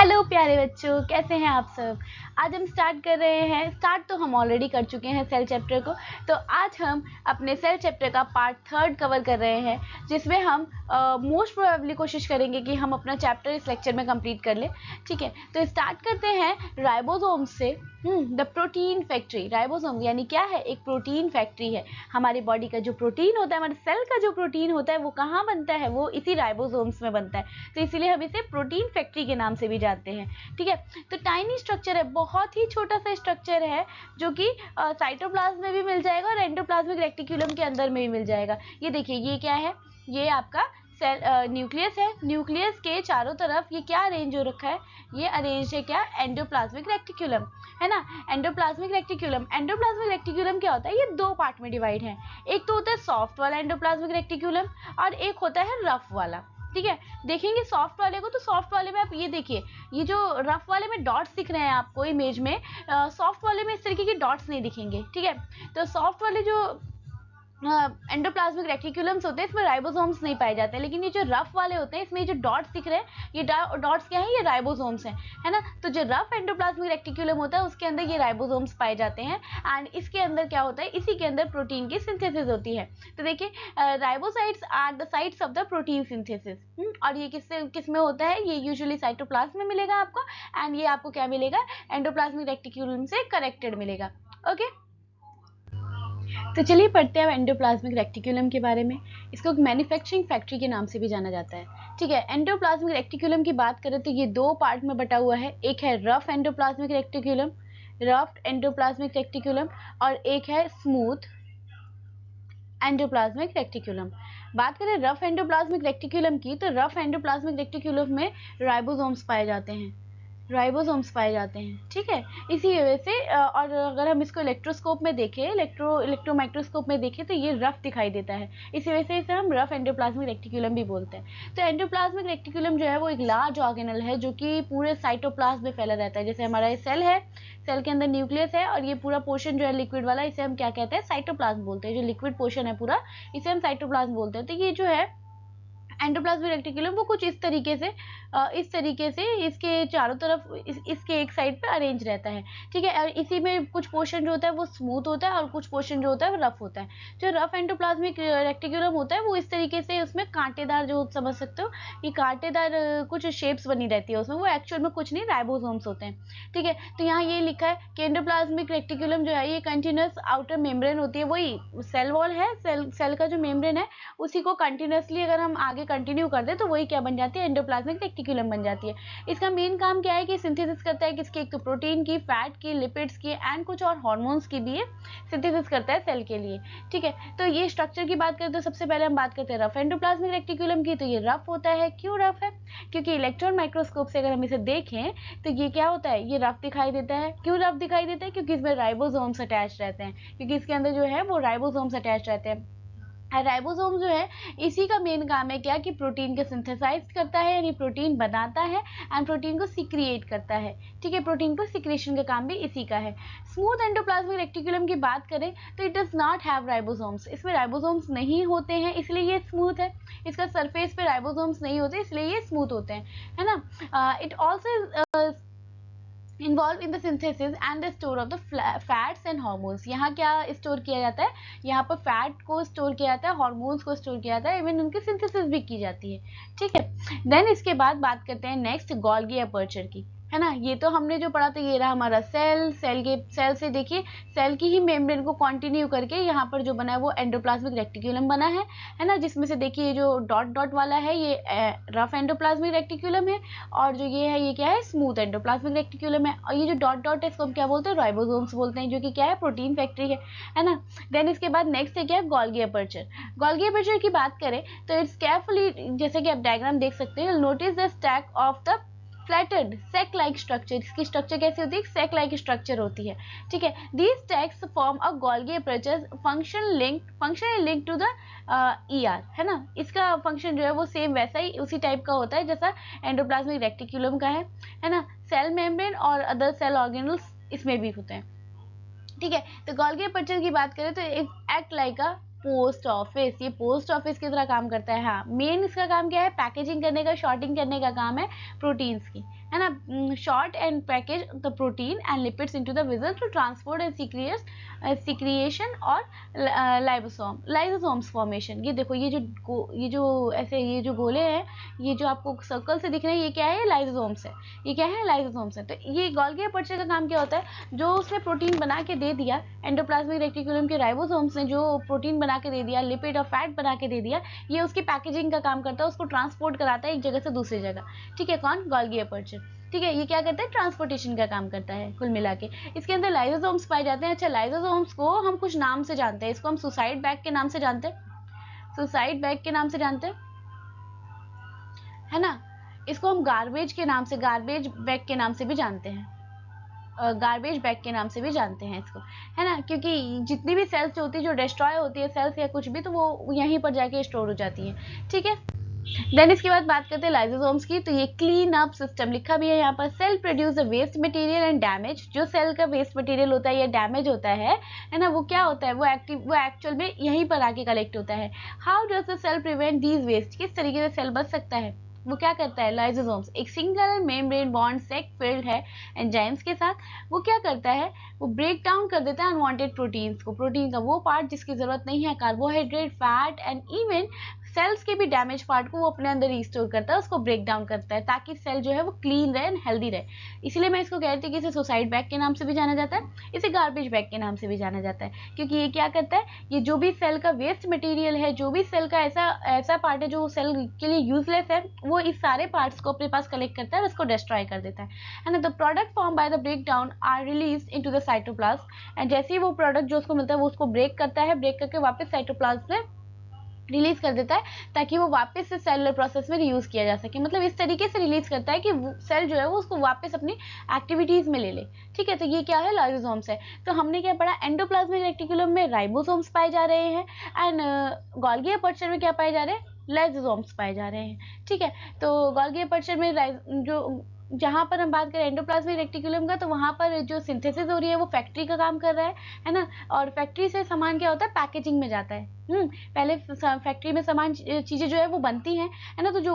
Hello प्यारे बच्चों, कैसे हैं आप सब। आज हम स्टार्ट कर रहे हैं। स्टार्ट तो हम ऑलरेडी कर चुके हैं सेल चैप्टर को। तो आज हम अपने सेल चैप्टर का पार्ट 3 कवर कर रहे हैं, जिसमें हम मोस्ट प्रोबेबली कोशिश करेंगे कि हम अपना चैप्टर इस लेक्चर में कंप्लीट कर ले। ठीक है, तो स्टार्ट करते हैं राइबोसोम से। The protein factory. राइबोसोम यानी क्या है? एक प्रोटीन फैक्ट्री है। हमारी बॉडी का जो प्रोटीन होता है, हमारे सेल का जो प्रोटीन होता है, वो कहाँ बनता है? वो इसी राइबोसोम्स में बनता है। तो इसीलिए हम इसे प्रोटीन फैक्ट्री के नाम से भी जानते हैं। ठीक है, तो टाइनी स्ट्रक्चर है, बहुत ही छोटा सा स्ट्रक्चर है, जो कि साइटोप्लाज्म में भी मिल जाएगा और एंडोप्लाज्मिक रेटिकुलम के अंदर में भी मिल जाएगा। ये देखिए, ये क्या है? ये आपका सेल न्यूक्लियस है। न्यूक्लियस के चारों तरफ ये क्या अरेंज हो रखा है? ये अरेंज है क्या? एंडोप्लाज्मिक रेटिकुलम, है ना। Endoplasmic reticulum. एंडोप्लाज्मिक रेटिकुलम क्या होता है? ये दो पार्ट में डिवाइड है। एक तो होता है सॉफ्ट वाला एंडोप्लाज्मिक रेटिकुलम और एक होता है रफ वाला। ठीक है, देखेंगे सॉफ्ट वाले को, तो सॉफ्ट वाले में आप ये देखिए, ये जो रफ वाले में डॉट्स दिख रहे हैं आपको इमेज में, सॉफ्ट वाले में इस तरीके के डॉट्स नहीं दिखेंगे। ठीक है, तो सॉफ्ट वाले जो एंडोप्लाज्मिक रेटिकुलम्स होते हैं, इसमें राइबोसोम्स नहीं पाए जाते हैं। लेकिन ये जो रफ वाले होते हैं, इसमें जो डॉट्स दिख रहे हैं, ये डॉट्स क्या है? ये राइबोसोम्स हैं, है ना। तो जो रफ एंडोप्लाज्मिक रेटिकुलम होता है, उसके अंदर ये राइबोसोम्स पाए जाते हैं। एंड इसके अंदर क्या होता है? इसी के अंदर प्रोटीन की सिंथेसिस होती है। तो देखिए, ribosomes are the sites of the protein synthesis. और ये किस में होता है? ये यूजुअली साइटोप्लाज्म में मिलेगा आपको। एंड ये आपको क्या मिलेगा? एंडोप्लाज्मिक रेटिकुलम से कनेक्टेड मिलेगा। ओके, तो चलिए पढ़ते हैं अब एंडोप्लाज्मिक रेटिकुलम के बारे में। इसको मैन्युफैक्चरिंग फैक्ट्री के नाम से भी जाना जाता है। ठीक है, एंडोप्लाज्मिक रेटिकुलम की बात करें तो ये दो पार्ट में बटा हुआ है। एक है rough endoplasmic reticulum, rough endoplasmic reticulum, और एक है स्मूथ एंडोप्लाज्मिक रेटिकुलम। बात करें रफ एंडोप्लाज्मिक रेटिकुलम की, तो रफ एंडोप्लाज्मिक रेटिकुलम में राइबोसोम्स पाए जाते हैं। राइबोसोम्स पाए जाते हैं। ठीक है, इसी वजह से और अगर हम इसको इलेक्ट्रोस्कोप में देखें, इलेक्ट्रो माइक्रोस्कोप में देखें, तो ये रफ दिखाई देता है। इसी वजह से इसे हम रफ एंडोप्लाज्मिक रेटिकुलम भी बोलते हैं। तो एंडोप्लाज्मिक रेटिकुलम जो है वो एक लार्ज ऑर्गेनल है, जो कि पूरे साइटोप्लाज्म में फैला रहता है। जैसे हमारा ये सेल है, सेल के अंदर न्यूक्लियस है, और ये पूरा पोर्शन जो है लिक्विड वाला, इसे हम क्या कहते हैं? साइटोप्लाज्म बोलते हैं। जो लिक्विड पोर्शन है पूरा, इसे हम साइटोप्लाज्म बोलते हैं। तो ये जो है एंडोप्लाज्मिक रेटिकुलम, वो कुछ इस तरीके से इसके चारों तरफ इसके एक साइड पे अरेंज रहता है। ठीक है, और इसी में कुछ पोर्शन जो होता है वो स्मूथ होता है और कुछ पोर्शन जो होता है वो रफ होता है। जो रफ एंडोप्लाज्मिक रेटिकुलम होता है, वो इस तरीके से, उसमें कांटेदार, जो समझ सकते हो, ये कांटेदार कुछ शेप्स बनी रहती है उसमें। वो एक्चुअल में कुछ नहीं, राइबोसोम्स होते हैं। ठीक है, तो यहाँ ये लिखा है कि एंडोप्लाज्मिक रेटिकुलम जो है, ये कंटिन्यूअस आउटर मेम्ब्रेन होती है। वही सेल वॉल है, सेल का जो मेम्ब्रेन है, उसी को कंटिन्यूअसली अगर हम आगे कंटिन्यू कर दे, तो वही क्या बन जाती है? एंडोप्लाज्मिक रेटिकुलम बन जाती है। इसका मेन काम क्या है? कि सिंथेसिस करता है किसकी? एक तो प्रोटीन की, फैट की, लिपिड्स की, एंड कुछ और हार्मोन्स की भी ये सिंथेसिस करता है सेल के लिए। ठीक है, तो ये स्ट्रक्चर की बात करें तो सबसे पहले हम बात करते हैं रफ एंडोप्लाज्मिक रेटिकुलम की। तो ये रफ होता है। क्यों रफ है? क्योंकि इलेक्ट्रॉन माइक्रोस्कोप से अगर हम इसे देखें, तो ये क्या होता है? ये रफ दिखाई देता है। क्यों रफ दिखाई देता है? क्योंकि इसमें राइबोसोम्स अटैच रहते हैं। क्योंकि इसके अंदर जो है वो राइबोसोम्स अटैच रहते हैं। राइबोसोम जो है, इसी का मेन काम है क्या? कि प्रोटीन को सिंथेसाइज करता है, यानी प्रोटीन बनाता है, एंड प्रोटीन को सिक्रिएट करता है। ठीक है, प्रोटीन को सिक्रेशन का काम भी इसी का है। स्मूथ एंडोप्लाज्मिक रेटिकुलम की बात करें तो it does not have ribosomes. इसमें राइबोसोम्स नहीं होते हैं, इसलिए ये स्मूथ है। इसका सरफेस पे राइबोसोम्स नहीं होते, इसलिए ये स्मूथ होते हैं, है ना। It also involve in the synthesis and the store of the fats and hormones. यहाँ क्या स्टोर किया जाता है? यहाँ पर फैट को स्टोर किया जाता है, हार्मोन्स को स्टोर किया जाता है, इवन उनकी सिंथेसिस भी की जाती है। ठीक है, देन इसके बाद बात करते हैं नेक्स्ट गोल्गी अपर्चर की, है ना। ये तो हमने जो पढ़ा, तो ये रहा हमारा सेल से देखिए, सेल की ही मेम्ब्रेन को कंटिन्यू करके यहाँ पर जो बना है वो एंडोप्लाज्मिक रेटिकुलम बना है ना। जिसमें से देखिए, जो डॉट डॉट वाला है, ये रफ एंडोप्लाज्मिक रेटिकुलम है, और जो ये है, ये क्या है? स्मूथ एंडोप्लाज्मिक रेटिकुलम है। और ये जो डॉट डॉट है, इसको हम क्या बोलते हैं? राइबोसोम्स बोलते हैं, जो कि क्या है? प्रोटीन फैक्ट्री है ना। देन इसके बाद नेक्स्ट है क्या? Golgi aperture. गोल्गी अपर्चर की बात करें तो इट्स केयरफुली, जैसे कि आप डायग्राम देख सकते हैं, notice the stack of the flattened sac like structure. इसकी स्ट्रक्चर कैसी होती है? सेक लाइक स्ट्रक्चर होती है। ठीक है, these stacks form a Golgi aperture functionally linked to the ER, है ना। इसका फंक्शन जो है वो सेम वैसा ही, उसी टाइप का होता है जैसा एंडोप्लाज्मिक रेटिकुलम का है ना। सेल मेम्ब्रेन और अदर सेल ऑर्गेनल्स इसमें भी होते हैं। ठीक है, तो गोल्गी अपर्चर की बात करें तो एक्ट लाइक अ पोस्ट ऑफिस, ये पोस्ट ऑफिस की तरह काम करता है। हाँ, मेन इसका काम क्या है, पैकेजिंग करने का, शॉर्टिंग करने का काम है प्रोटीन्स की, है ना। Sort and package the protein and lipids into the vessel to transport and secretion और लाइसोसोम्स फॉर्मेशन। ये देखो, ये जो ऐसे ये जो गोले हैं, ये जो आपको सर्कल से दिख रहे हैं, ये क्या है, लाइसोसोम्स है। ये क्या है, लाइसोसोम्स है। तो ये गोल्गी अपर्चर का काम क्या होता है, जो उसने प्रोटीन बना के दे दिया, एंडोप्लाज्मिक रेटिकुलम के राइबोसोम्स ने जो प्रोटीन बना के दे दिया, लिपिड और फैट बना के दे दिया, ये उसकी पैकेजिंग का काम करता है, उसको ट्रांसपोर्ट कराता है एक जगह से दूसरी जगह। ठीक है, कौन, गोल्गी अपर्चर। ठीक है, ये क्या करता है, ट्रांसपोर्टेशन का काम करता है कुल मिला के। इसके अंदर लाइसोसोम्स पाए जाते हैं। अच्छा, लाइसोसोम्स को हम कुछ नाम से जानते हैं। इसको हम सुसाइड बैग के नाम से जानते हैं, सुसाइड बैग के नाम से जानते हैं, है ना। इसको हम गार्बेज के नाम से, गार्बेज बैग के नाम से भी जानते हैं, गार्बेज बैग के नाम से भी जानते हैं इसको, है ना। क्योंकि जितनी भी सेल्स होती है, जो डिस्ट्रॉय होती है सेल्स या कुछ भी, तो वो यहीं पर जाके स्टोर हो जाती है। ठीक है, देन इसके बाद बात करते हैं लाइसोसोम्स की। तो ये क्लीन अप सिस्टम लिखा भी है यहाँ पर। Cell produce the waste material and damage. जो सेल का वेस्ट मटेरियल होता है या डैमेज होता है ना, वो क्या होता है, वो एक्चुअल में यहीं पर आके कलेक्ट होता है। How does the cell prevent these waste, किस तरीके से सेल बच सकता है, वो क्या करता है, लाइसोसोम्स एक सिंगल मेम्ब्रेन बॉन्ड सेक फिल्ड है एंजाइम्स के साथ, वो क्या करता है, वो ब्रेक डाउन कर देता है अनवांटेड प्रोटीन्स को, प्रोटीन का वो पार्ट जिसकी जरूरत नहीं है, carbohydrate, fat and even cells के भी डैमेज पार्ट को वो अपने अंदर रिस्टोर करता है, उसको ब्रेक डाउन करता है, ताकि सेल जो है वो क्लीन रहे एंड हेल्दी रहे। इसलिए मैं इसको कहती हूँ कि इसे सुसाइड बैग के नाम से भी जाना जाता है, इसे गार्बेज बैग के नाम से भी जाना जाता है। क्योंकि ये क्या करता है, ये जो भी सेल का वेस्ट मटेरियल है, जो भी सेल का ऐसा पार्ट है जो सेल के लिए यूजलेस है, वो इस सारे पार्ट्स को अपने पास कलेक्ट करता है, उसको डिस्ट्रॉय कर देता है ना। The product form by the break down are release into the cytoplasm, and जैसे ही वो प्रोडक्ट जो उसको मिलता है वो उसको ब्रेक करता है, ब्रेक करके वापस साइटोप्लाज्म में रिलीज कर देता है, ताकि वो वापस से सेलुलर प्रोसेस में यूज किया जा सके। मतलब इस तरीके से रिलीज करता है कि सेल जो है वो उसको वापस अपनी एक्टिविटीज में ले ले। ठीक है, तो ये क्या है, लाइसोसोम्स है। तो हमने क्या पढ़ा, एंडोप्लाज्मिक रेटिकुलम में राइबोसोम्स पाए जा रहे हैं एंड गोल्गी अपर्चर में क्या पाए जा रहे हैं, लाइसोसोम्स पाए जा रहे हैं। ठीक है, तो गोल्गी अपर्चर में जो जहाँ पर हम बात करें एंडोप्लाज्मिक रेटिकुलम का, तो वहाँ पर जो सिंथेसिस हो रही है वो फैक्ट्री का काम कर रहा है ना। और फैक्ट्री से सामान क्या होता है, पैकेजिंग में जाता है। पहले फैक्ट्री में सामान चीजें जो है वो बनती हैं, है ना। तो जो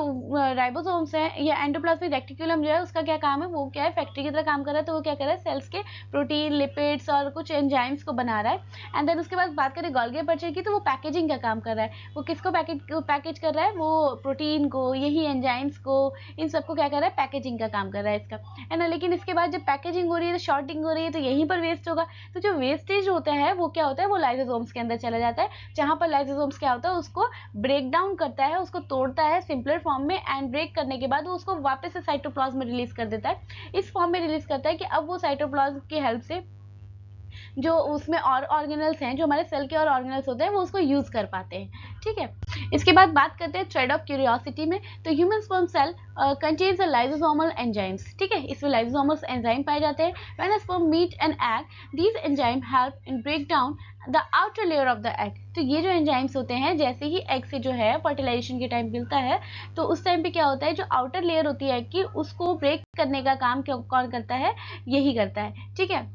राइबोसोम्स है या एंडोप्लाज्मिक रेटिकुलम जो है, उसका क्या काम है, वो क्या है, फैक्ट्री की तरह काम कर रहा है। तो वो क्या कर रहा है, सेल्स के प्रोटीन, लिपिड्स और कुछ एंजाइम्स को बना रहा है। एंड देन उसके बाद बात करें गोल्गी अपर्चर की, तो वो पैकेजिंग का काम कर रहा है। वो किसको पैकेज कर रहा है, वो प्रोटीन को, यही एंजाइम्स को, इन सबको क्या कर रहा है, पैकेजिंग का काम कर रहा है इसका, है ना। लेकिन इसके बाद जब पैकेजिंग हो रही है, तो शॉर्टिंग हो रही है, तो यहीं पर वेस्ट होगा। तो जो वेस्टेज होता है वो क्या होता है, वो लाइसोसोम्स के अंदर चला जाता है, जहाँ पर लाइसोसोम्स क्या होता है, उसको ब्रेक डाउन करता है, उसको तोड़ता है सिंपलर फॉर्म में, एंड ब्रेक करने के बाद वो उसको वापस से साइटोप्लाज्म में रिलीज कर देता है। इस फॉर्म में रिलीज करता है कि अब वो साइटोप्लाज्म की हेल्प से जो उसमें और ऑर्गेनल्स हैं, जो हमारे सेल के और ऑर्गेनल्स होते हैं, वो उसको यूज कर पाते हैं। ठीक है, इसके बाद बात करते हैं थ्रेड ऑफ क्यूरियोसिटी में। तो human sperm cell contains lysosomal enzymes. ठीक है, इसमें लाइसोसोमल एंजाइम पाए जाते हैं। When a sperm meet an egg, these enzyme help in break down the outer layer of the egg. तो ये जो एंजाइम्स होते हैं, जैसे ही एग से जो है फर्टिलाइजेशन के टाइम मिलता है, तो उस टाइम पे क्या होता है, जो आउटर लेयर होती है एग की, उसको ब्रेक करने का काम कौन करता है, यही करता है। ठीक है,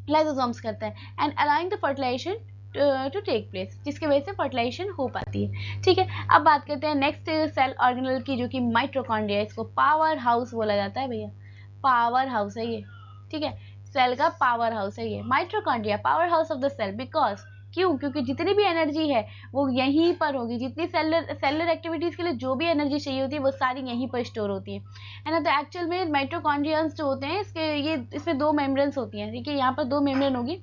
लाइसोसोम्स करता है, and allowing the fertilization to take place, जिसकी वजह से फर्टिलाइजेशन हो पाती है। ठीक है, अब बात करते हैं नेक्स्ट सेल ऑर्गेनल की, जो कि माइटोकॉन्ड्रिया। इसको पावर हाउस बोला जाता है भैया, पावर हाउस है ये। ठीक है, सेल का पावर हाउस है ये mitochondria, power house of the cell. Because क्यों, क्योंकि जितनी भी एनर्जी है वो यहीं पर होगी, जितनी सेलुलर एक्टिविटीज के लिए जो भी एनर्जी चाहिए होती है, वो सारी यहीं पर स्टोर होती है ना। तो एक्चुअल में माइटोकॉन्ड्रियंस जो होते हैं, इसमें दो मेम्ब्रेन्स होती हैं। ठीक है, यहाँ पर दो मेम्ब्रेन होगी,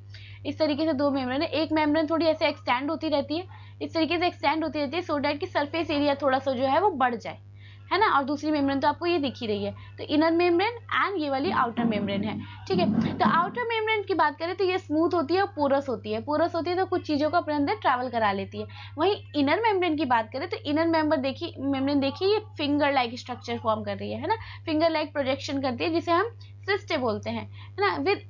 इस तरीके से दो मेम्ब्रेन है। एक मेम्ब्रेन थोड़ी ऐसे एक्सटेंड होती रहती है, इस तरीके से एक्सटेंड होती रहती है, सो डैट की सरफेस एरिया थोड़ा सा जो है वो बढ़ जाए, है ना। और दूसरी मेम्ब्रेन तो आपको ये दिख ही रही है, तो इनर मेम्ब्रेन एंड ये वाली आउटर मेम्ब्रेन है। ठीक है, तो आउटर मेम्ब्रेन की बात करें तो ये स्मूथ होती है और पोरस होती है। पोरस होती है तो कुछ चीजों को अपने अंदर ट्रैवल करा लेती है। वहीं इनर मेम्ब्रेन की बात करें तो इनर मेम्ब्रेन देखिए, ये फिंगर लाइक स्ट्रक्चर फॉर्म कर रही है ना, फिंगर लाइक प्रोजेक्शन करती है, जिसे हम सिस्टे बोलते हैं, है ना। With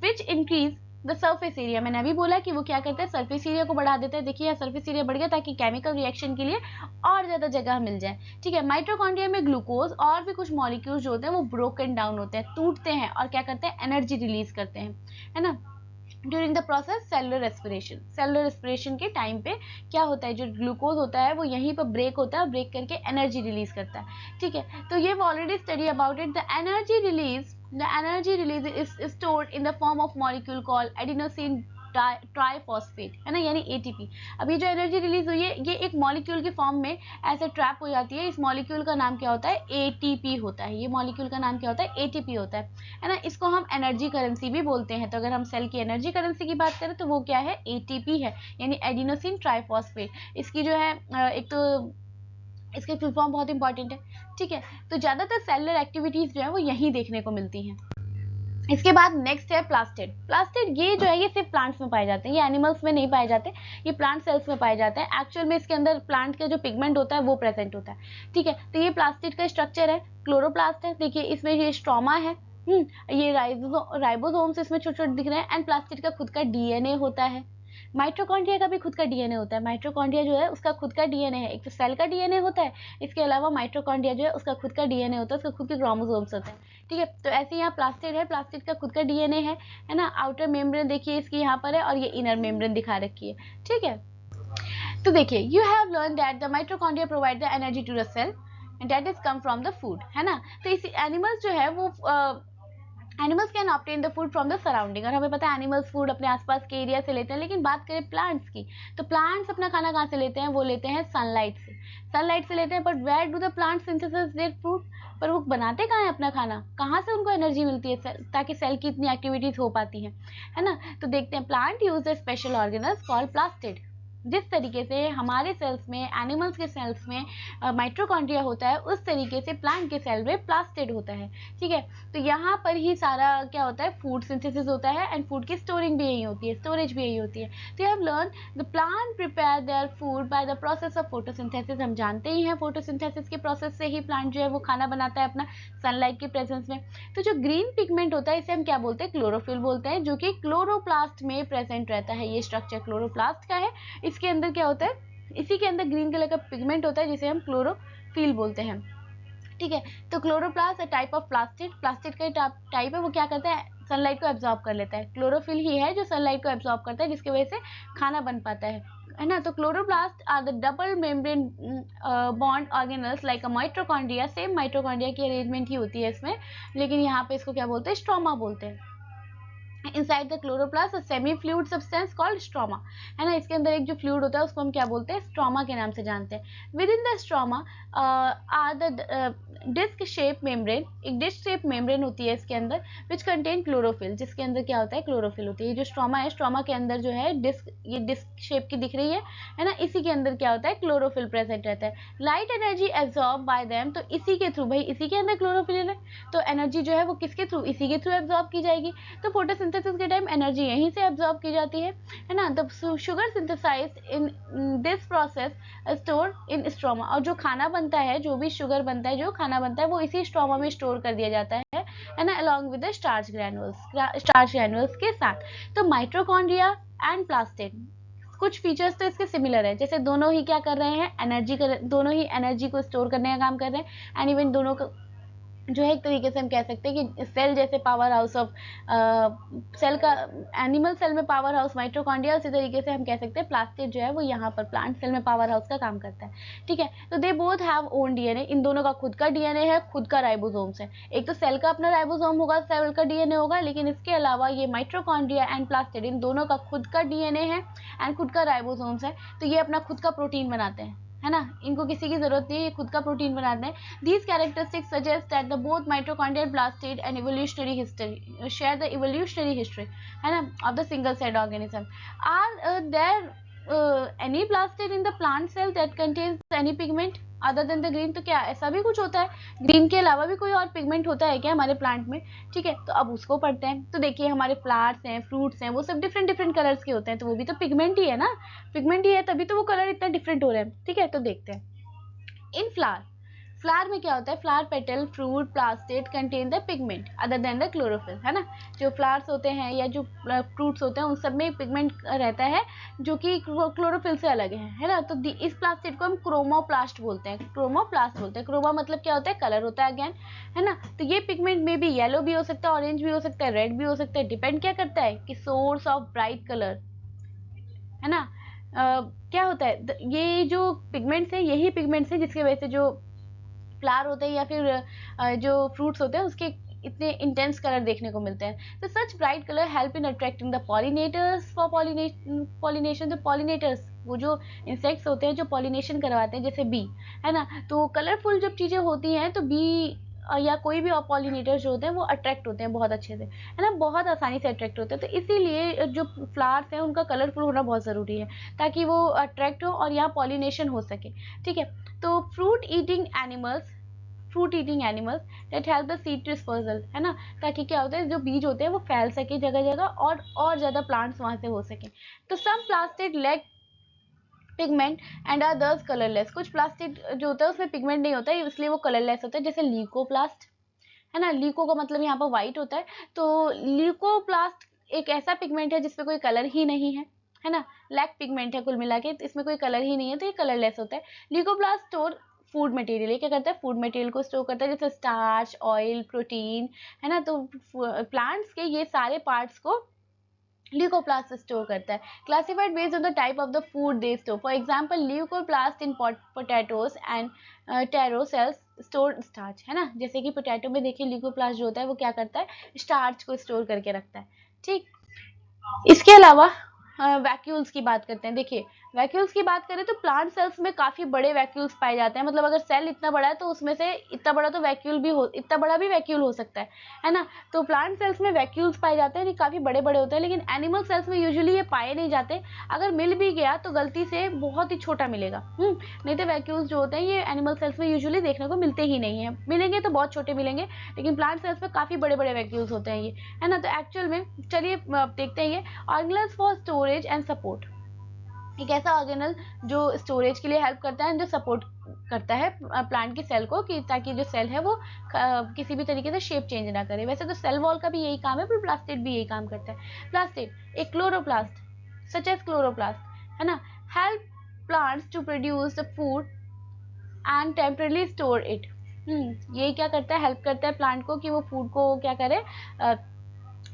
which increase the surface area. मैंने अभी बोला कि वो क्या करता है, सरफेस एरिया को बढ़ा देता है। देखिए यहाँ सरफेस एरिया बढ़ गया, ताकि केमिकल रिएक्शन के लिए और ज्यादा जगह मिल जाए। ठीक है, माइटोकॉन्ड्रिया में ग्लूकोज और भी कुछ मॉलिक्यूल्स जो होते हैं वो ब्रोकन डाउन होते हैं, टूटते हैं, और क्या करते हैं, एनर्जी रिलीज करते हैं, है ना। During the process cellular respiration के टाइम पे क्या होता है, जो ग्लूकोज होता है वो यहीं पर ब्रेक होता है, ब्रेक करके एनर्जी रिलीज करता है, ठीक है। तो ये already study about it, the energy release is stored in the form of molecule called adenosine triphosphate, है ना, यानी एटीपी। अब ये जो एनर्जी रिलीज हुई है ये एक मॉलिक्यूल के फॉर्म में ऐसे ट्रैप हो जाती है। इस मॉलिक्यूल का नाम क्या होता है, एटीपी होता है। ये मॉलिक्यूल का नाम क्या होता है, एटीपी होता है ना। इसको हम एनर्जी करेंसी भी बोलते हैं। तो अगर हम सेल की एनर्जी करेंसी की बात करें तो वो क्या है, एटीपी है, यानी एडिनोसिन ट्राइफॉस्फेट। इसकी जो है एक तो इसकी फुल फॉर्म बहुत इंपॉर्टेंट है, ठीक है। तो ज्यादातर सेलुलर एक्टिविटीज जो है वो यहीं देखने को मिलती हैं। इसके बाद नेक्स्ट है प्लास्टिड। प्लास्टिड ये जो है ये सिर्फ प्लांट्स में पाए जाते हैं, ये एनिमल्स में नहीं पाए जाते, ये प्लांट सेल्स में पाए जाते हैं। एक्चुअल में इसके अंदर प्लांट का जो पिगमेंट होता है वो प्रेजेंट होता है, ठीक है। तो ये प्लास्टिड का स्ट्रक्चर है, क्लोरोप्लास्ट है। देखिए इसमें ये स्ट्रोमा है, ये राइबोसोम्स इसमें छोटे छोटे दिख रहे हैं, एंड प्लास्टिड का खुद का डीएनए होता है। माइटोकॉन्ड्रिया का भी खुद का डीएनए होता है। माइटोकॉन्ड्रिया जो है उसका खुद का डीएनए है। एक तो सेल का डीएनए होता है, इसके अलावा माइटोकॉन्ड्रिया जो है उसका खुद का डीएनए होता है, उसका खुद के क्रोमोसोम्स होते हैं, ठीक है। तो ऐसे यहाँ प्लास्टिड है, प्लास्टिड का खुद का डीएनए है ना। आउटर मेम्ब्रेन देखिए इसकी यहाँ पर है, और ये इनर मेम्ब्रेन दिखा रखी है, ठीक है। तो देखिए you have learn that the mitochondria provide the energy to the cell and that is come from the food, है ना। तो इस एनिमल्स जो है वो animals can obtain the food from the surrounding, और हमें पता है एनिमल्स फूड अपने आसपास के एरिया से लेते हैं। लेकिन बात करें प्लांट्स की, तो प्लांट्स अपना खाना कहाँ से लेते हैं, वो लेते हैं सनलाइट से, सनलाइट से लेते हैं। But where do the plant synthesis their food, पर वो बनाते कहाँ है अपना खाना, कहाँ से उनको एनर्जी मिलती है ताकि सेल की इतनी एक्टिविटीज हो पाती है ना। तो देखते हैं, plant use the special organelles called plastid. जिस तरीके से हमारे सेल्स में, एनिमल्स के सेल्स में माइटोकॉन्ड्रिया होता है, उस तरीके से प्लांट के सेल में प्लास्टिड होता है, ठीक है। तो यहाँ पर ही सारा क्या होता है, फूड सिंथेसिस होता है, एंड फूड की स्टोरिंग भी यही होती है, स्टोरेज भी यही होती है। तो you have learn the plant prepare their food by the process of photosynthesis. हम जानते ही हैं फोटोसिंथेसिस के प्रोसेस से ही प्लांट जो है वो खाना बनाता है अपना, सनलाइट के प्रेजेंस में। तो जो ग्रीन पिगमेंट होता है इसे हम क्या बोलते हैं, क्लोरोफिल बोलते हैं, जो कि क्लोरोप्लास्ट में प्रेजेंट रहता है। ये स्ट्रक्चर क्लोरोप्लास्ट का है, इसके अंदर क्या होता है, इसी के अंदर ग्रीन कलर का पिगमेंट होता है जिसे हम क्लोरोफिल बोलते हैं, ठीक है। तो chloroplast type of plastid, plastid का टाइप है, वो क्या करता है, सनलाइट को एब्जॉर्ब कर लेता है। क्लोरोफिल ही है जो सनलाइट को एब्जॉर्ब करता है, जिसकी वजह से खाना बन पाता है ना। तो chloroplast are the double membrane bound organelles like a mitochondria. Same mitochondria की अरेंजमेंट ही होती है इसमें, लेकिन यहाँ पे इसको क्या बोलते हैं, स्ट्रोमा बोलते हैं। inside the chloroplast a semi fluid substance called stroma, है ना। इसके अंदर एक जो फ्लूइड होता है उसको हम क्या बोलते हैं, स्ट्रोमा के नाम से जानते हैं। Within the stroma are the disc shape membrane, एक डिस्क शेप मेम्ब्रेन होती है इसके अंदर, विच कंटेन क्लोरोफिल, जिसके अंदर क्या होता है, क्लोरोफिल होती है। ये जो स्ट्रोमा है, स्ट्रोमा के अंदर जो है डिस्क, ये डिस्क शेप की दिख रही है ना, इसी के अंदर क्या होता है, क्लोरोफिल प्रेजेंट रहता है। Light energy absorb by them, तो इसी के थ्रू, भाई इसी के अंदर क्लोरोफिल है तो एनर्जी जो है वो किसके थ्रू, इसी के थ्रू एब्जॉर्ब की जाएगी। तो फोटोसिंथेसिस के टाइम एनर्जी यहीं से एब्जॉर्ब की जाती है ना। The sugar synthesized in this process store in stroma, और जो खाना बनता है, जो भी शुगर बनता है, जो खाना बनता है, वो इसी स्ट्रोमा में स्टोर कर दिया जाता है ना, along with the starch granules के साथ। तो माइटोकॉन्ड्रिया एंड प्लास्टिड, कुछ फीचर्स तो इसके सिमिलर है, जैसे दोनों ही क्या कर रहे हैं, दोनों ही एनर्जी को स्टोर करने का काम कर रहे हैं, एंड इवन दोनों को जो है एक तरीके से हम कह सकते हैं कि सेल जैसे पावर हाउस ऑफ सेल का, एनिमल सेल में पावर हाउस माइटोकॉन्ड्रिया, उसी तरीके से हम कह सकते हैं प्लास्टिड जो है वो यहाँ पर प्लांट सेल में पावर हाउस का काम करता है, ठीक है। तो they both have own DNA, इन दोनों का खुद का डीएनए है, खुद का राइबोसोम्स है। एक तो सेल का अपना राइबोसोम होगा, सेल का डीएनए होगा, लेकिन इसके अलावा ये माइटोकॉन्ड्रिया एंड प्लास्टिड, इन दोनों का खुद का डीएनए है एंड खुद का राइबोसोम्स है। तो ये अपना खुद का प्रोटीन बनाते हैं, है ना, इनको किसी की जरूरत नहीं है, ये खुद का प्रोटीन बनाते हैं। These characteristics suggest that the both mitochondria and plastid and evolutionary history share the evolutionary history, है ना, of the single celled organism. Are there any plastid in the plant cell that contains any pigment other than the green? तो क्या ऐसा भी कुछ होता है, green के अलावा भी कोई और पिगमेंट होता है क्या हमारे प्लांट में, ठीक है। तो अब उसको पढ़ते हैं। तो देखिए हमारे फ्लावर्स हैं, फ्रूट्स हैं, वो सब डिफरेंट डिफरेंट कलर्स के होते हैं, तो वो भी तो पिगमेंट ही है ना, पिगमेंट ही है, तभी तो वो कलर इतना डिफरेंट हो रहा है, ठीक है। तो देखते हैं, इन फ्लावर फ्लावर में क्या होता है, flower petal, fruit, plastid contain the pigment other than the chlorophyll, है ना। जो फ्लावर्स होते हैं या जो फ्रूट्स होते हैं उन सब में पिगमेंट रहता है जो कि क्लोरोफिल से अलग है ना। तो इस प्लास्टिड को हम क्रोमोप्लास्ट बोलते हैं, क्रोमोप्लास्ट बोलते हैं। क्रोमा मतलब क्या होता है, कलर होता है अगेन, है ना। तो ये पिगमेंट में भी येलो भी हो सकता है, ऑरेंज भी हो सकता है, रेड भी हो सकता है, डिपेंड क्या करता है कि सोर्स ऑफ ब्राइट कलर, है ना। क्या होता है, ये जो पिगमेंट्स है यही पिगमेंट्स है जिसकी वजह से जो फ्लावर होते हैं या फिर जो फ्रूट्स होते हैं उसके इतने इंटेंस कलर देखने को मिलते हैं। तो such bright colour help in attracting the pollinators for pollination. तो पॉलिनेटर्स वो जो इंसेक्ट्स होते हैं जो पॉलिनेशन करवाते हैं, जैसे बी, है ना। तो कलरफुल जब चीजें होती हैं तो बी या कोई भी पॉलिनेटर्स जो होते हैं वो अट्रैक्ट होते हैं बहुत अच्छे से, है ना, बहुत आसानी से अट्रैक्ट होते हैं। तो इसीलिए जो फ्लावर्स हैं उनका कलरफुल होना बहुत ज़रूरी है ताकि वो अट्रैक्ट हो और यहाँ पॉलिनेशन हो सके, ठीक है। तो fruit eating animals that help the seed dispersal, है ना, ताकि क्या होता है जो बीज होते हैं वो फैल सके जगह जगह और ज़्यादा प्लांट्स वहाँ से हो सके। तो some plastid lack pigment and others colourless. कुछ प्लास्टिक जो होता है उसमें पिगमेंट नहीं होता है इसलिए वो कलरलेस होता है, जैसे ल्यूकोप्लास्ट, है ना। ल्यूको का मतलब यहाँ पर व्हाइट होता है, तो ल्यूकोप्लास्ट एक ऐसा पिगमेंट है जिसपे कोई कलर ही नहीं है ना। लैक पिगमेंट है कुल मिला के, इसमें कोई कलर ही नहीं है, तो ये कलरलेस होता है। ल्यूकोप्लास्ट स्टोर फूड मटेरियल, ये क्या करता है, फूड मटेरियल को स्टोर करता है, जैसे स्टार्च, ऑयल, प्रोटीन, है ना। तो प्लांट्स के ये सारे पार्ट्स को ल्यूकोप्लास्ट स्टोर करता है। Classified based on the type of the food they store, for example leucoplast in potatoes and taro cells store starch, है ना। जैसे कि पोटैटो में देखिए ल्यूकोप्लास्ट जो होता है वो क्या करता है, स्टार्च को स्टोर करके रखता है, ठीक। इसके अलावा वैक्यूल्स की बात करते हैं। देखिए वैक्यूल्स की बात करें तो प्लांट सेल्स में काफी बड़े वैक्यूल्स पाए जाते हैं, मतलब अगर सेल इतना बड़ा है तो उसमें से इतना बड़ा तो वैक्यूल भी हो, इतना बड़ा भी वैक्यूल हो सकता है ना। तो प्लांट सेल्स में वैक्यूल्स पाए जाते हैं, ये काफी बड़े बड़े होते हैं, लेकिन एनिमल सेल्स में यूजुअली ये पाए नहीं जाते। अगर मिल भी गया तो गलती से बहुत ही छोटा मिलेगा, नहीं तो वैक्यूल्स जो होते हैं ये एनिमल सेल्स में यूजुअली देखने को मिलते ही नहीं है, मिलेंगे तो बहुत छोटे मिलेंगे, लेकिन प्लांट सेल्स में काफी बड़े बड़े वैक्यूल्स होते हैं ये, है ना। तो एक्चुअल में चलिए देखते हैं ये organelles for storage and support. एक ऐसा ऑर्गेनल जो स्टोरेज के लिए हेल्प करता है, जो सपोर्ट करता है प्लांट की सेल को, कि ताकि जो सेल है वो किसी भी तरीके से शेप चेंज ना करे। वैसे तो सेल वॉल का भी यही काम है, पर प्लास्टिड भी यही काम करता है। प्लास्टिड एक क्लोरोप्लास्ट सच एज क्लोरोप्लास्ट, है ना, help plants to produce the food and temporarily store it. ये क्या करता है, हेल्प करता है प्लांट को कि वो फूड को क्या करे,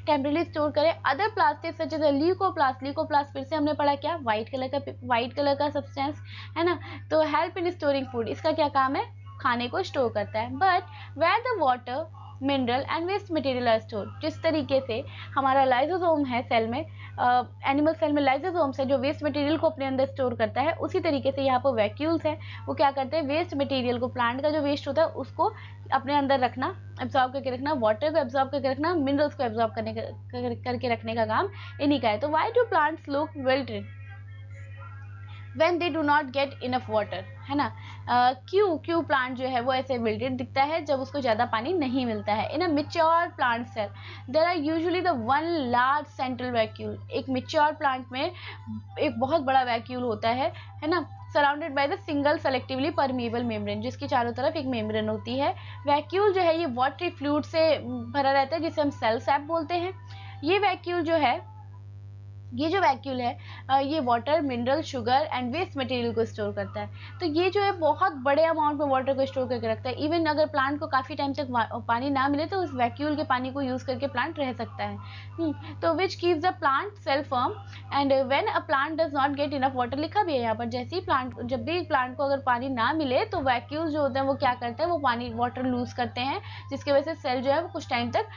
टेम्परली स्टोर करे। Other plastid such as leucoplast, leucoplast फिर से हमने पढ़ा क्या, व्हाइट कलर का सब्सटेंस, है ना। तो हेल्प इन स्टोरिंग फूड, इसका क्या काम है, खाने को स्टोर करता है। But where the water, mineral and waste material are store, जिस तरीके से हमारा लाइसोसोम है सेल में, एनिमल सेल में लाइसोसोम्स है जो वेस्ट मटेरियल को अपने अंदर स्टोर करता है, उसी तरीके से यहाँ पर वैक्यूल्स है वो क्या करते हैं, वेस्ट मटेरियल को, प्लांट का जो वेस्ट होता है उसको अपने अंदर रखना, एब्जॉर्ब करके रखना, वाटर को एब्जॉर्ब करके रखना, मिनरल्स को एब्जॉर्ब करके रखने का काम इन्हीं का है। तो why do plants look wilted when they do not get enough water, है ना। क्यों प्लांट जो है वो ऐसे विल्टेड दिखता है जब उसको ज्यादा पानी नहीं मिलता है। In a mature plant cell there are usually the one large central vacuole, एक मैच्योर प्लांट में एक बहुत बड़ा वैक्यूल होता है ना, surrounded by the single selectively permeable membrane, जिसकी चारों तरफ एक मेम्ब्रेन होती है। वैक्यूल जो है ये वाटरी फ्लूइड से भरा रहता है जिसे हम सेल सैप बोलते हैं। ये वैक्यूल जो है, ये जो वैक्यूल है ये water, mineral, sugar and waste material को स्टोर करता है। तो ये जो है बहुत बड़े अमाउंट में वाटर को स्टोर करके रखता है। इवन अगर प्लांट को काफी टाइम तक पानी ना मिले तो उस वैक्यूल के पानी को यूज करके प्लांट रह सकता है। तो which keeps the plant cell firm and when a plant does not get enough water, लिखा भी है यहाँ पर, जैसे ही प्लांट, जब भी प्लांट को अगर पानी ना मिले तो वैक्यूल जो होते हैं वो क्या करते हैं, वो पानी, वाटर लूज करते हैं, जिसकी वजह से सेल जो है वो कुछ टाइम तक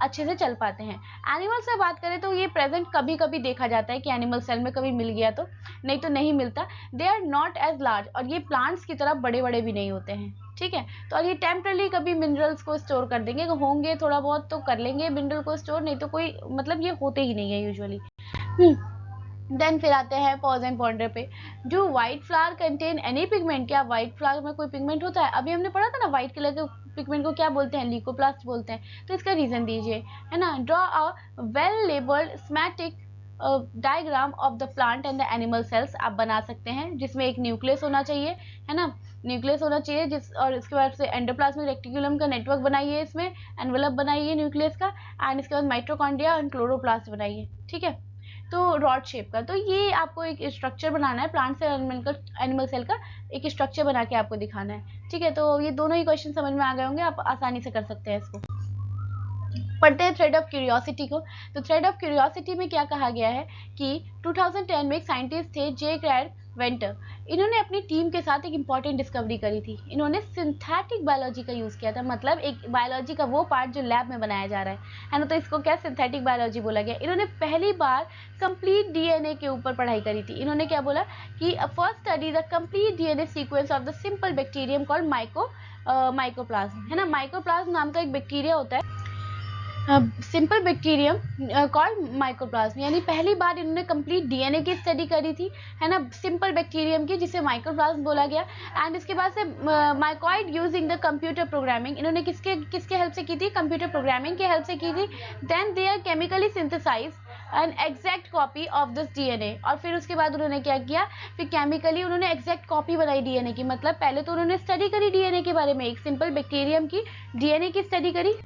अच्छे से चल पाते हैं। एनिमल से बात करें तो ये प्रेजेंट कभी कभी देखा जाता है कि एनिमल सेल में कभी मिल गया तो, नहीं तो नहीं मिलता। They are not as large, और ये प्लांट्स की तरह बड़े बड़े भी नहीं होते हैं, ठीक है। तो और ये टेम्परली कभी मिनरल्स को स्टोर कर देंगे, होंगे थोड़ा बहुत तो कर लेंगे मिनरल को स्टोर, नहीं तो कोई मतलब ये होते ही नहीं है यूजुअली। देन फिर आते हैं पॉज एंड पॉन्डर पे। Do white flower contain any pigment, क्या व्हाइट फ्लावर में कोई पिगमेंट होता है। अभी हमने पढ़ा था ना व्हाइट कलर के पिगमेंट को क्या बोलते हैं, ल्यूकोप्लास्ट बोलते हैं। तो इसका रीजन दीजिए, है ना। Draw a well labelled schematic diagram of the plant and the animal cells, आप बना सकते हैं, जिसमें एक न्यूक्लियस होना चाहिए, है ना, न्यूक्लियस होना चाहिए जिस, और इसके बाद से एंडोप्लाज्मिक रेटिकुलम का नेटवर्क बनाइए, इसमें एनवेलप बनाइए न्यूक्लियस का, एंड इसके बाद माइटोकॉन्ड्रिया एंड क्लोरोप्लास्ट बनाइए, ठीक है। तो रॉड शेप का, तो ये आपको एक स्ट्रक्चर बनाना है प्लांट सेल एनिमल सेल का, एक स्ट्रक्चर बना के आपको दिखाना है, ठीक है। तो ये दोनों ही क्वेश्चन समझ में आ गए होंगे, आप आसानी से कर सकते हैं इसको। पढ़ते हैं थ्रेड ऑफ क्यूरियोसिटी को। तो थ्रेड ऑफ क्यूरियोसिटी में क्या कहा गया है कि 2010 में एक साइंटिस्ट थे जे क्लैड वेंटर, इन्होंने अपनी टीम के साथ एक इंपॉर्टेंट डिस्कवरी करी थी। इन्होंने सिंथेटिक बायोलॉजी का यूज किया था, मतलब एक बायोलॉजी का वो पार्ट जो लैब में बनाया जा रहा है ना, तो इसको क्या सिंथेटिक बायोलॉजी बोला गया। इन्होंने पहली बार कंप्लीट डीएनए के ऊपर पढ़ाई करी थी। इन्होंने क्या बोला कि first study the complete DNA sequence of the simple bacterium called mycoplasma, है ना। माइकोप्लाज्म नाम का एक बैक्टीरिया होता है, सिंपल बैक्टीरियम कॉल्ड माइकोप्लाज्म, यानी पहली बार इन्होंने कंप्लीट डीएनए की स्टडी करी थी, है ना, सिंपल बैक्टीरियम की, जिसे माइकोप्लाज्म बोला गया। एंड इसके बाद से माइकॉइड यूजिंग द कंप्यूटर प्रोग्रामिंग, इन्होंने किसके हेल्प से की थी, कंप्यूटर प्रोग्रामिंग के हेल्प से की थी। Then they are chemically synthesize an exact copy of this DNA, और फिर उसके बाद उन्होंने क्या किया, फिर केमिकली उन्होंने एग्जैक्ट कॉपी बनाई डीएनए की। मतलब पहले तो उन्होंने स्टडी करी डीएनए के बारे में, एक सिंपल बैक्टीरियम की डीएनए की स्टडी करी,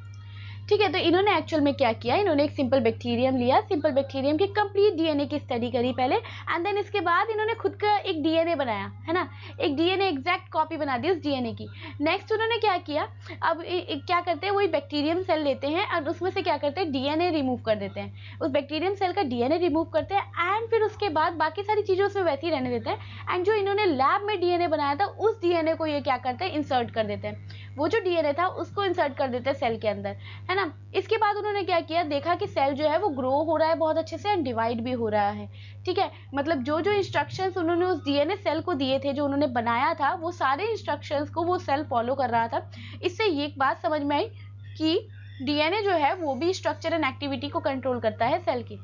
ठीक है। तो इन्होंने एक्चुअल में क्या किया, इन्होंने एक सिंपल बैक्टीरियम लिया, सिंपल बैक्टीरियम की कंप्लीट डीएनए की स्टडी करी पहले, एंड देन इसके बाद इन्होंने खुद का एक डीएनए बनाया, है ना, एक डीएनए एग्जैक्ट कॉपी बना दी उस डीएनए की। नेक्स्ट उन्होंने क्या किया, अब क्या करते हैं, वही बैक्टीरियम सेल लेते हैं और उसमें से क्या करते हैं, डीएनए रिमूव कर देते हैं, उस बैक्टीरियम सेल का डीएनए रिमूव करते हैं, एंड फिर उसके बाद बाकी सारी चीजें उसमें वैसे ही रहने देते हैं, एंड जो इन्होंने लैब में डीएनए बनाया था उस डीएनए को ये क्या करते हैं, इंसर्ट कर देते हैं, वो जो डीएनए था उसको इंसर्ट कर देते हैं सेल के अंदर, है ना। इसके बाद उन्होंने क्या किया, देखा कि सेल जो है वो ग्रो हो रहा है बहुत अच्छे से, एंड डिवाइड भी हो रहा है, ठीक है। मतलब जो जो इंस्ट्रक्शंस उन्होंने उस डीएनए सेल को दिए थे, जो उन्होंने बनाया था, वो सारे इंस्ट्रक्शंस को वो सेल फॉलो कर रहा था। इससे ये एक बात समझ में आई कि डीएनए जो है वो भी स्ट्रक्चर एंड एक्टिविटी को कंट्रोल करता है, सेल की,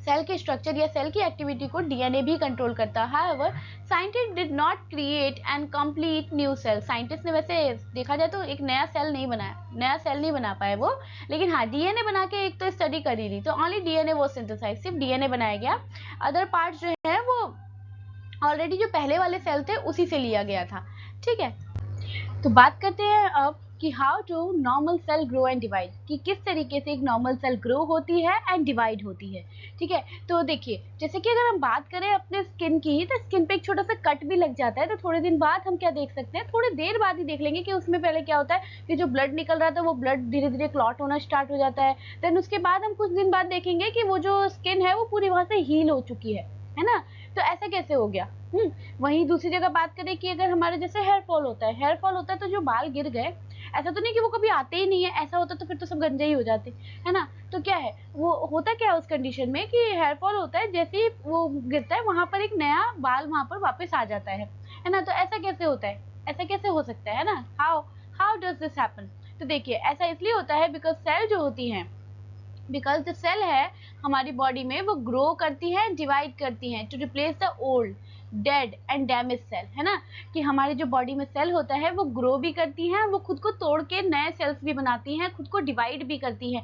सेल के स्ट्रक्चर या सेल की एक्टिविटी को डीएनए भी कंट्रोल करता है। However, scientist did not create and complete new cell, scientist ने वैसे देखा जाए तो एक नया सेल नहीं बनाया, नया सेल नहीं बना पाए वो, लेकिन हाँ डीएनए बना के एक तो स्टडी करी ली, तो ओनली डीएनए वो सिंथेसाइज, सिर्फ डीएनए बनाया गया, अदर पार्ट जो है वो ऑलरेडी जो पहले वाले सेल थे उसी से लिया गया था, ठीक है। तो बात करते हैं अब कि how to normal cell grow and divide, कि किस तरीके से एक नॉर्मल सेल ग्रो होती है एंड डिवाइड होती है, ठीक है। तो देखिए, जैसे कि अगर हम बात करें अपने स्किन की, तो स्किन पे एक छोटा सा कट भी लग जाता है, तो थोड़े दिन बाद हम क्या देख सकते हैं, थोड़ी देर बाद ही देख लेंगे कि उसमें पहले क्या होता है कि जो ब्लड निकल रहा था वो ब्लड धीरे धीरे क्लॉट होना स्टार्ट हो जाता है। देन उसके बाद हम कुछ दिन बाद देखेंगे कि वो जो स्किन है वो पूरी वहां से हील हो चुकी है ना। तो ऐसा कैसे हो गया। वहीं दूसरी जगह बात करें कि अगर हमारे जैसे हेयर फॉल होता है, हेयर फॉल होता है तो जो बाल गिर गए, ऐसा तो नहीं कि वो कभी आते ही नहीं है, ऐसा होता तो फिर तो सब गंजे ही हो जाते, है ना। तो क्या है, वो होता क्या है उस कंडीशन में कि हेयर फॉल होता है, जैसे ही वो गिरता है वहां पर एक नया बाल वहां पर वापस आ जाता है ना। तो ऐसा कैसे होता है, ऐसा कैसे हो सकता है ना, हाउ डज दिस हैपन। तो देखिए, ऐसा इसलिए होता है बिकॉज सेल जो होती है, बिकॉज जो सेल है हमारी बॉडी में वो ग्रो करती है, डिवाइड करती है to replace the old dead and damage cell, है ना। कि हमारी जो बॉडी में सेल होता है वो ग्रो भी करती हैं, वो खुद को तोड़ के नए सेल्स भी बनाती हैं, खुद को डिवाइड भी करती हैं,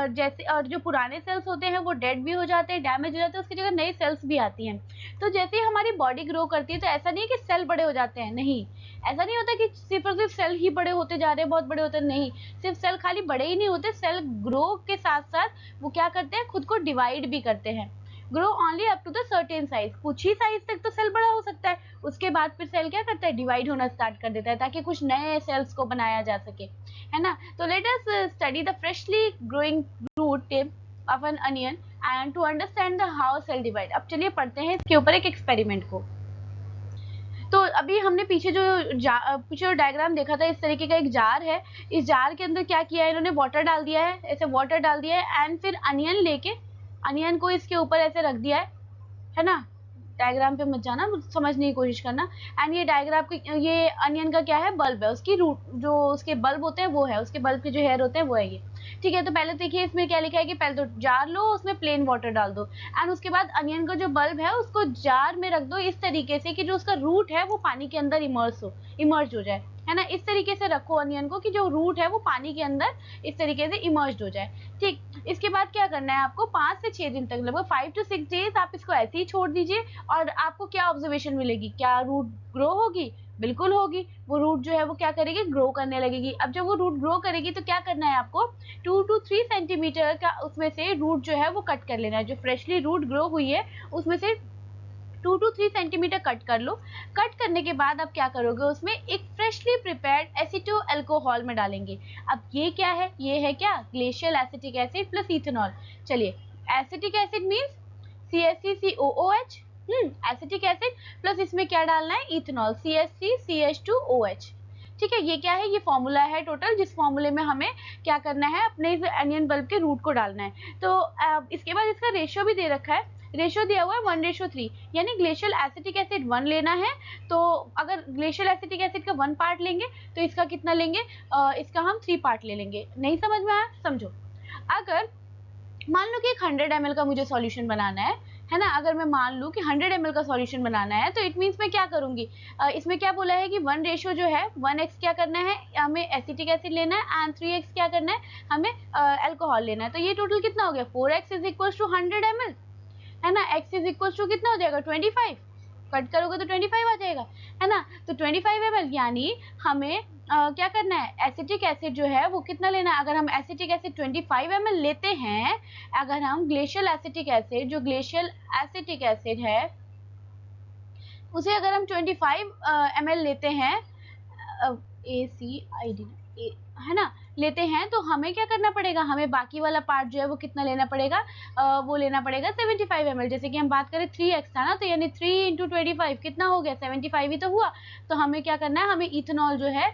जैसे, और जो पुराने सेल्स होते हैं वो डेड भी हो जाते हैं, डैमेज हो जाते हैं, उसकी जगह नई सेल्स भी आती हैं। तो जैसे ही हमारी बॉडी ग्रो करती है, तो ऐसा नहीं है कि सेल बड़े हो जाते हैं, नहीं, ऐसा नहीं होता कि सिर्फ और सिर्फ सेल ही बड़े होते जा रहे हैं, बहुत बड़े होते हैं, नहीं, सिर्फ सेल खाली बड़े ही नहीं होते, सेल ग्रो के साथ साथ वो क्या करते हैं, खुद को डिवाइड भी करते हैं। Grow only up to the certain size, कुछ ही साइज तक तो सेल बड़ा हो सकता है, उसके बाद फिर सेल क्या करता है, डिवाइड होना स्टार्ट कर देता है, ताकि कुछ नए सेल्स को बनाया जा सके, है ना। तो let us study the freshly growing root tip of an onion and to understand the how cell divide. अब चलिए पढ़ते हैं इसके ऊपर एक एक्सपेरिमेंट को। तो अभी हमने पीछे जो डायग्राम देखा था, इस तरीके का एक जार है, इस जार के अंदर क्या किया है, इन्होंने वाटर डाल दिया है, ऐसे वाटर डाल दिया है, एंड फिर अनियन लेके अनियन को इसके ऊपर ऐसे रख दिया है ना। डायग्राम पे मत जाना, समझने की कोशिश करना। एंड ये डायग्राम ये अनियन का क्या है, बल्ब है, उसकी रूट जो उसके बल्ब होते हैं वो है, उसके बल्ब के जो हेयर होते हैं वो है ये, ठीक है। तो पहले देखिए इसमें क्या लिखा है कि पहले तो जार लो, उसमें प्लेन वाटर डाल दो, एंड उसके बाद अनियन का जो बल्ब है उसको जार में रख दो इस तरीके से कि जो उसका रूट है वो पानी के अंदर इमर्ज हो जाए, है ना। इस तरीके से रखो अनियन को कि जो रूट है वो पानी के अंदर इस तरीके से इमर्ज हो जाए, ठीक। इसके बाद क्या करना है आपको, 5 से 6 दिन तक, लगभग 5 to 6 days आप इसको ऐसे ही छोड़ दीजिए, और आपको क्या ऑब्जर्वेशन मिलेगी, क्या रूट ग्रो होगी, बिल्कुल होगी। वो रूट जो है वो क्या करेगी, ग्रो करने लगेगी। अब जब वो रूट ग्रो करेगी तो क्या करना है आपको, 2 to 3 सेंटीमीटर का उसमें से रूट जो है वो कट कर लेना है। जो फ्रेशली रूट ग्रो हुई है उसमें से 2 to 3 सेंटीमीटर कट कर लो। कट करने के बाद आप क्या करोगे, उसमें एक फ्रेशली प्रिपेयर्ड एसीटो अल्कोहल में डालेंगे। अब ये क्या है, ये है क्या, glacial acetic acid plus ethanol. चलिए, acetic acid means CH3COOH, acetic acid plus इसमें क्या डालना है, इथेनॉल, CH3CH2OH। ठीक है, ये क्या है, ये फॉर्मूला है टोटल, जिस फॉर्मूले में हमें क्या करना है, अपने इस अनियन बल्ब के रूट को डालना है। तो इसके बाद इसका रेशियो भी दे रखा है, रेशियो दिया हुआ है 1:3, यानी ग्लेशियल एसिटिक एसिड 1 लेना है। तो अगर ग्लेशियल एसिटिक एसिड का 1 पार्ट लेंगे तो इसका कितना लेंगे, इसका हम 3 पार्ट ले लेंगे। नहीं समझ में आया, समझो। अगर मान लो कि एक 100 ml का मुझे सॉल्यूशन बनाना है ना, अगर मैं मान लूँ कि 100 ml का सॉल्यूशन बनाना है तो इट मीन्स मैं क्या करूंगी, इसमें क्या बोला है कि 1 रेशियो जो है 1x क्या करना है, हमें एसिटिक एसिड लेना है, एंड 3x क्या करना है, हमें अल्कोहल लेना है। तो ये टोटल कितना हो गया, 4x is equal to 100 ml, है ना। x इज इक्वल टू कितना हो जाएगा, 25, कट करोगे तो 25 आ जाएगा, है ना। तो 25 ml, यानी हमें क्या करना है, एसिटिक एसिड जो है वो कितना लेना है। अगर हम एसिटिक एसिड 25 ml लेते हैं, अगर हम ग्लेशियल एसिटिक एसिड, जो ग्लेशियल एसिटिक एसिड है उसे अगर हम 25 ml लेते हैं, ACID है ना, लेते हैं, तो हमें क्या करना पड़ेगा, हमें बाकी वाला पार्ट जो है वो कितना लेना पड़ेगा, वो लेना पड़ेगा 75 ml। जैसे कि हम बात करें 3x था ना, तो यानी 3 × 25 कितना हो गया, 75 ही तो हुआ। तो हमें क्या करना है, हमें इथेनॉल जो है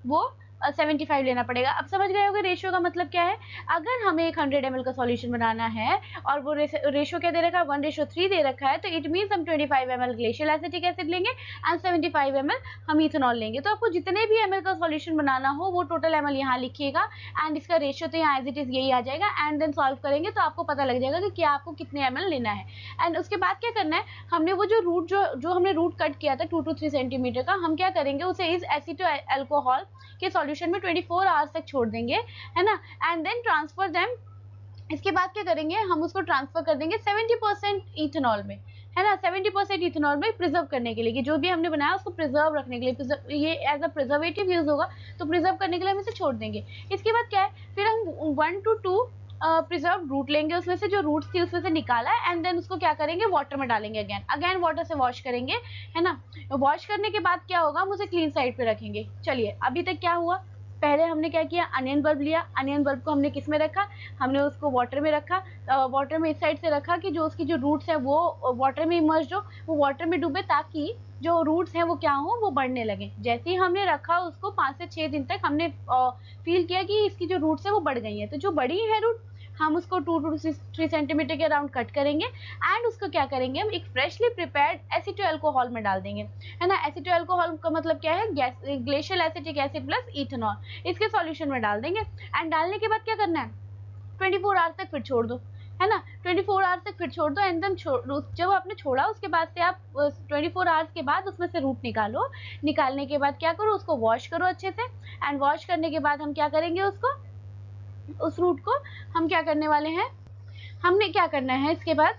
वो 75 लेना पड़ेगा। अब समझ गए होंगे रेशियो का मतलब क्या है। अगर हमें एक 100 ml का सॉल्यूशन बनाना है और वो रेशियो क्या दे रखा है, 1:3 दे रखा है, तो इट मीन्स हम 25 ml ग्लेशियल एसिटिक एसिड लेंगे एंड 75 ml हम इथेनॉल लेंगे। तो आपको जितने भी ml का सॉल्यूशन बनाना हो वो टोटल ml यहाँ लिखिएगा, एंड इसका रेशियो तो यहाँ एज इट इज यही आ जाएगा, एंड देन सॉल्व करेंगे तो आपको पता लग जाएगा कि क्या आपको कितने ml लेना है। एंड उसके बाद क्या करना है, हमने वो जो रूट जो हमने रूट कट किया था 2 to 3 सेंटीमीटर का, हम क्या करेंगे, उसे इस एसीटो अल्कोहल के सॉल्यूशन में 24 आवर्स तक छोड़ देंगे, है ना, एंड देन ट्रांसफर देम। इसके बाद क्या करेंगे, हम उसको ट्रांसफर कर देंगे 70% इथेनॉल में, है ना, 70% इथेनॉल में प्रिजर्व करने के लिए, कि जो भी हमने बनाया उसको प्रिजर्व रखने के लिए, ये एज अ प्रिजर्वेटिव यूज होगा, तो प्रिजर्व करने के लिए हम इसे छोड़ देंगे। इसके बाद क्या है, फिर हम 1 to 2 प्रिजर्व रूट लेंगे, उसमें से जो रूट्स थी उसमें से निकाला है, एंड देन उसको क्या करेंगे, वाटर में डालेंगे, अगेन वाटर से वॉश करेंगे, है ना। वॉश करने के बाद क्या होगा, हम उसे क्लीन साइड पे रखेंगे। चलिए, अभी तक क्या हुआ, पहले हमने क्या किया, अनियन बल्ब लिया, अनियन बल्ब को हमने किस में रखा, हमने उसको वाटर में रखा, वाटर में इस साइड से रखा कि जो उसकी जो रूट्स है वो वाटर में इमर्ज हो, वो वाटर में डूबे, ताकि जो रूट्स हैं वो क्या हो, वो बढ़ने लगे। जैसे ही हमने रखा उसको 5 से 6 दिन तक हमने फील किया कि इसकी जो रूट्स है वो बढ़ गई हैं, तो जो बड़ी है रूट, हम उसको 2 to 3 सेंटीमीटर के अराउंड कट करेंगे, एंड उसको क्या करेंगे, हम एक फ्रेशली प्रिपेयर्ड एसीटो अल्कोहल में डाल देंगे, है ना। एसीटो अल्कोहल का मतलब क्या है, glacial acetic acid plus ethanol, इसके सॉल्यूशन में डाल देंगे। एंड डालने के बाद क्या करना है, 24 आवर्स तक फिर छोड़ दो, है ना, 24 आवर्स तक फिर छोड़ दो, एंड देन जब आपने छोड़ा उसके बाद से आप 24 आवर्स के बाद उसमें से रूट निकालो। निकालने के बाद क्या करो, उसको वॉश करो अच्छे से, एंड वॉश करने के बाद हम क्या करेंगे, उसको, उस रूट को हम क्या करने वाले हैं, हमने क्या करना है इसके बाद,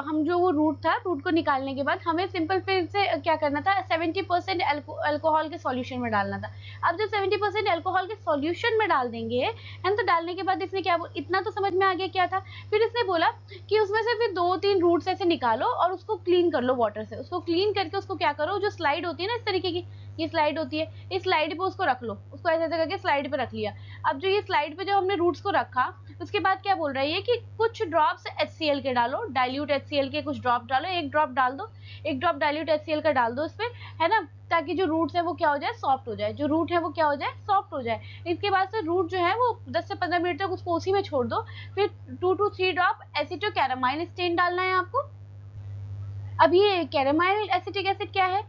हम जो वो रूट था, रूट को निकालने के बाद हमें सिंपल फिर से क्या करना था, 70% अल्कोहल के सॉल्यूशन में डालना था। अब जब 70% अल्कोहल के सॉल्यूशन में डाल देंगे, है, तो डालने के बाद इसने क्या, इतना तो समझ में आ गया क्या था। फिर इसने बोला कि उसमें से फिर 2-3 रूट्स ऐसे निकालो और उसको क्लीन कर लो वाटर से। उसको क्लीन करके उसको क्या करो, जो स्लाइड होती है ना इस तरीके की, ये स्लाइड होती है, इस स्लाइड पे उसको रख लो, उसको ऐसे ऐसे करके स्लाइड पे रख लिया। अब जो ये स्लाइड पे जो हमने रूट्स को रखा, उसके बाद क्या बोल रही है कि कुछ ड्रॉप्स HCl के डालो, डाइल्यूट HCl के कुछ ड्रॉप डालो, एक ड्रॉप डाल दो, एक ड्रॉप डाइल्यूट HCl का डाल दो इस पे, है ना, ताकि जो रूट्स है वो क्या हो जाए, सॉफ्ट हो जाए, जो रूट है वो क्या हो जाए, सॉफ्ट हो जाए। इसके बाद से रूट जो है वो 10 से 15 मिनट तक उसको उसी में छोड़ दो। फिर 2 to 3 ड्रॉप एसीटो कैरामाइल स्टेन डालना है आपको। अब ये कैरामाइल एसिटिक एसिड क्या है,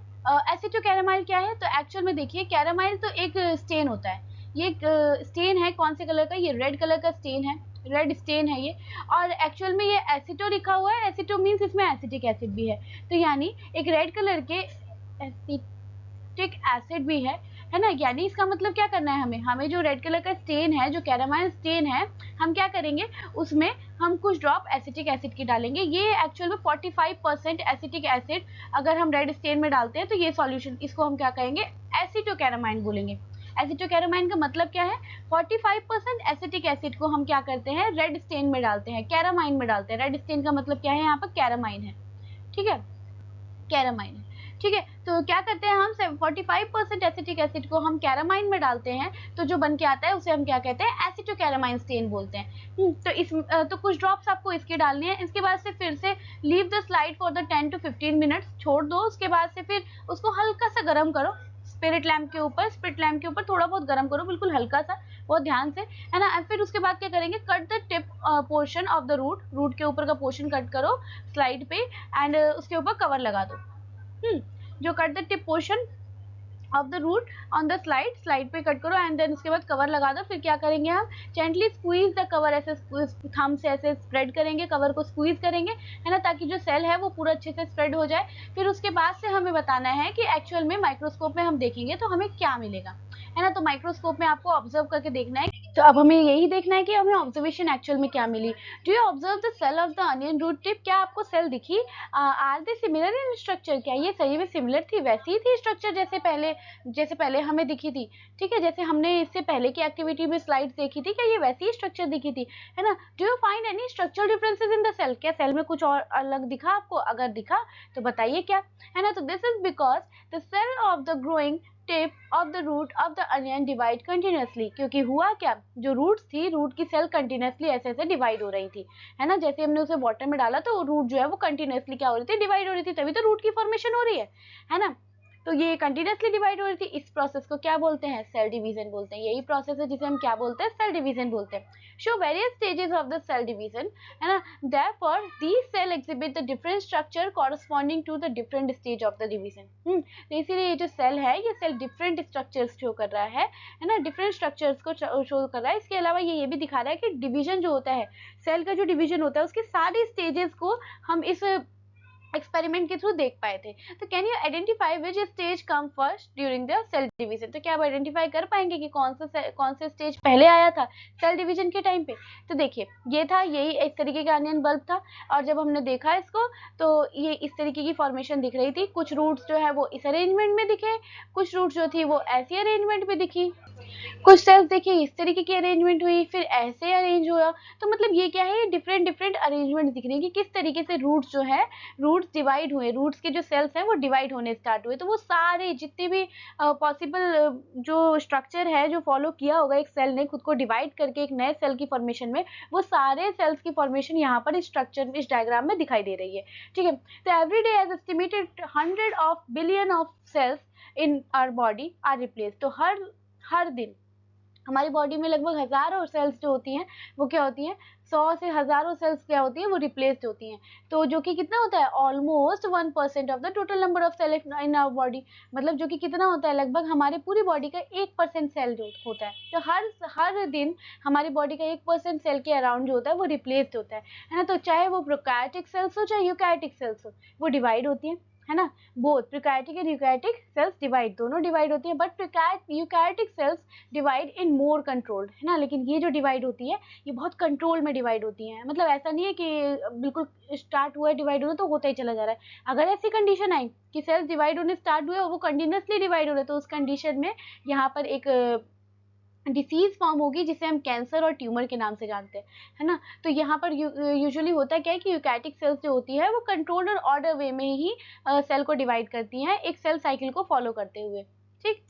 एसिटो कैरामाइल क्या है, तो एक्चुअल में देखिए, कैरामाइल तो एक स्टेन होता है, ये एक स्टेन है, कौन से कलर का, ये रेड कलर का स्टेन है, रेड स्टेन है ये। और एक्चुअल में ये एसिटो लिखा हुआ है, एसिटो मीन्स इसमें एसिटिक एसिड भी है, तो यानी एक रेड कलर के एसिटिक एसिड भी है, है ना। यानी इसका मतलब क्या करना है, हमें जो रेड कलर का स्टेन है, जो कैरामाइन स्टेन है, हम क्या करेंगे, उसमें हम कुछ ड्रॉप एसिटिक एसिड की डालेंगे। ये एक्चुअल में 45% एसिटिक एसिड अगर हम रेड स्टेन में डालते हैं तो ये सॉल्यूशन, इसको हम क्या कहेंगे, एसिटोकैरामाइन बोलेंगे। एसिटोकैरामाइन का मतलब क्या है, 45% एसिटिक एसिड को हम क्या करते हैं, रेड स्टेन में डालते हैं, कैरामाइन में डालते हैं। रेड स्टेन का मतलब क्या है, यहाँ पर कैरामाइन है, ठीक है, कैरामाइन है, ठीक है। तो क्या करते हैं हम, 45% एसिटिक एसिड को हम कैरामाइन में डालते हैं, तो जो बन के आता है उसे हम क्या कहते हैं, एसिटोकैरामाइन स्टेन बोलते हैं। तो कुछ ड्रॉप्स आपको इसके डालने हैं। इसके बाद से फिर से leave the slide for the 10 to 15 minutes, छोड़ दो। उसके बाद से फिर उसको हल्का सा गर्म करो, स्पिरिट लैम्प के ऊपर थोड़ा बहुत गर्म करो, बिल्कुल हल्का सा, बहुत ध्यान से, है ना। फिर उसके बाद क्या करेंगे, cut the tip portion of the root के ऊपर का पोर्शन कट करो स्लाइड पे, एंड उसके ऊपर कवर लगा दो। जो cut the tip portion of the root on the slide पे कट करो, एंड देन उसके बाद कवर लगा दो। फिर क्या करेंगे हम, जेंटली स्क्वीज द कवर, ऐसे थंब से ऐसे स्प्रेड करेंगे, कवर को स्क्वीज करेंगे, है ना, ताकि जो सेल है वो पूरा अच्छे से स्प्रेड हो जाए। फिर उसके बाद से हमें बताना है कि एक्चुअल में माइक्रोस्कोप में हम देखेंगे तो हमें क्या मिलेगा, है ना। तो माइक्रोस्कोप में आपको ऑब्जर्व करके देखना है। तो अब हमें यही देखना है कि हमें ऑब्जर्वेशन एक्चुअल में क्या मिली। Do you observe the cell of the onion root tip, क्या आपको सेल दिखी, are they similar in structure, क्या ये सही में सिमिलर थी, वैसी ही थी स्ट्रक्चर जैसे पहले हमें दिखी थी, ठीक है, जैसे हमने इससे पहले की एक्टिविटी में स्लाइड्स देखी थी, क्या ये वैसी ही स्ट्रक्चर दिखी थी, है ना। Do you find any structural differences in the cell, क्या सेल में कुछ और अलग दिखा आपको, अगर दिखा तो बताइए क्या, है ना। तो this is because the cell of the growing tip of the root of the onion divide continuously, क्योंकि हुआ क्या, जो रूट्स थी, रूट की सेल कंटिन्यूसली ऐसे ऐसे डिवाइड हो रही थी, है ना। जैसे हमने उसे वाटर में डाला तो रूट जो है वो कंटिन्यूसली क्या हो रही थी, डिवाइड हो रही थी, तभी तो रूट की फॉर्मेशन हो रही है ना। तो ये कंटिन्यूसली डिवाइड हो रही थी, इस प्रोसेस को क्या बोलते हैं, सेल डिवीजन बोलते हैं। यही प्रोसेस है जिसे हम क्या बोलते हैं, सेल डिवीजन बोलते हैं। Show various stages of the cell division, है ना। Therefore these cell exhibit the different structure corresponding to the different stage of the division. तो इसीलिए ये जो सेल है, ये सेल डिफरेंट स्ट्रक्चर्स शो कर रहा है ना, डिफरेंट स्ट्रक्चर्स को शो कर रहा है। इसके अलावा ये भी दिखा रहा है कि डिवीजन जो होता है, सेल का जो डिवीजन होता है, उसके सारे स्टेजेस को हम इस एक्सपेरिमेंट के थ्रू देख पाए थे। तो can you identify which stage come first during the cell division, तो क्या आप आइडेंटिफाई कर पाएंगे कि कौन सा स्टेज पहले आया था सेल डिवीजन के टाइम पे। तो देखिए, ये था, यही एक तरीके का अनियन बल्ब था, और जब हमने देखा इसको तो ये इस तरीके की फॉर्मेशन दिख रही थी। कुछ रूट्स जो है वो इस अरेंजमेंट में दिखे, कुछ रूट्स जो थी वो ऐसी अरेंजमेंट में दिखी, कुछ सेल्स देखिए इस तरीके की अरेंजमेंट हुई, फिर ऐसे अरेंज हुआ। तो मतलब ये क्या है, डिफरेंट अरेंजमेंट दिख रही है कि किस तरीके से रूट्स जो है, रूट्स डिवाइड हुए, रूट्स के जो सेल्स हैं वो डिवाइड होने स्टार्ट हुए। तो वो सारे जितने भी पॉसिबल जो स्ट्रक्चर है जो फॉलो किया होगा एक सेल ने खुद को डिवाइड करके एक नए सेल की फॉर्मेशन में, वो सारे सेल्स की फॉर्मेशन यहाँ पर इस स्ट्रक्चर, इस डायग्राम में दिखाई दे रही है, ठीक है। तो every day as estimated 100 of billion of cells in our body are replace. तो हर दिन हमारी बॉडी में लगभग हजारों सेल्स जो होती हैं वो क्या होती हैं, 100 से हजारों सेल्स क्या होती हैं, वो रिप्लेस्ड होती हैं। तो जो कि कितना होता है, almost 1% of the total number of cell in our body, मतलब जो कि कितना होता है, लगभग हमारे पूरी बॉडी का 1% सेल जो होता है। तो हर दिन हमारी बॉडी का 1% सेल के अराउंड जो होता है वो रिप्लेस्ड होता है ना। तो चाहे वो प्रोकैरियोटिक सेल्स हो चाहे यूकैरियोटिक सेल्स हो, वो डिवाइड होती हैं, है ना। Both prokaryotic and eukaryotic cells divide, दोनों डिवाइड होती है, but eukaryotic cells divide in more controlled, है ना। लेकिन ये जो डिवाइड होती है ये बहुत कंट्रोल में डिवाइड होती हैं, मतलब ऐसा नहीं है कि बिल्कुल स्टार्ट हुआ है डिवाइड होना तो होता ही चला जा रहा है। अगर ऐसी कंडीशन आई कि सेल्स डिवाइड होने स्टार्ट हुए और वो कंटिन्यूसली डिवाइड हो रहे, तो उस कंडीशन में यहाँ पर एक डिसीज फॉर्म होगी जिसे हम कैंसर और ट्यूमर के नाम से जानते हैं, है ना। तो यहाँ पर यूजुअली होता क्या है कि यूकैरियोटिक सेल्स जो होती है वो कंट्रोल्ड और ऑर्डर वे में ही सेल को डिवाइड करती हैं, एक सेल साइकिल को फॉलो करते हुए, ठीक।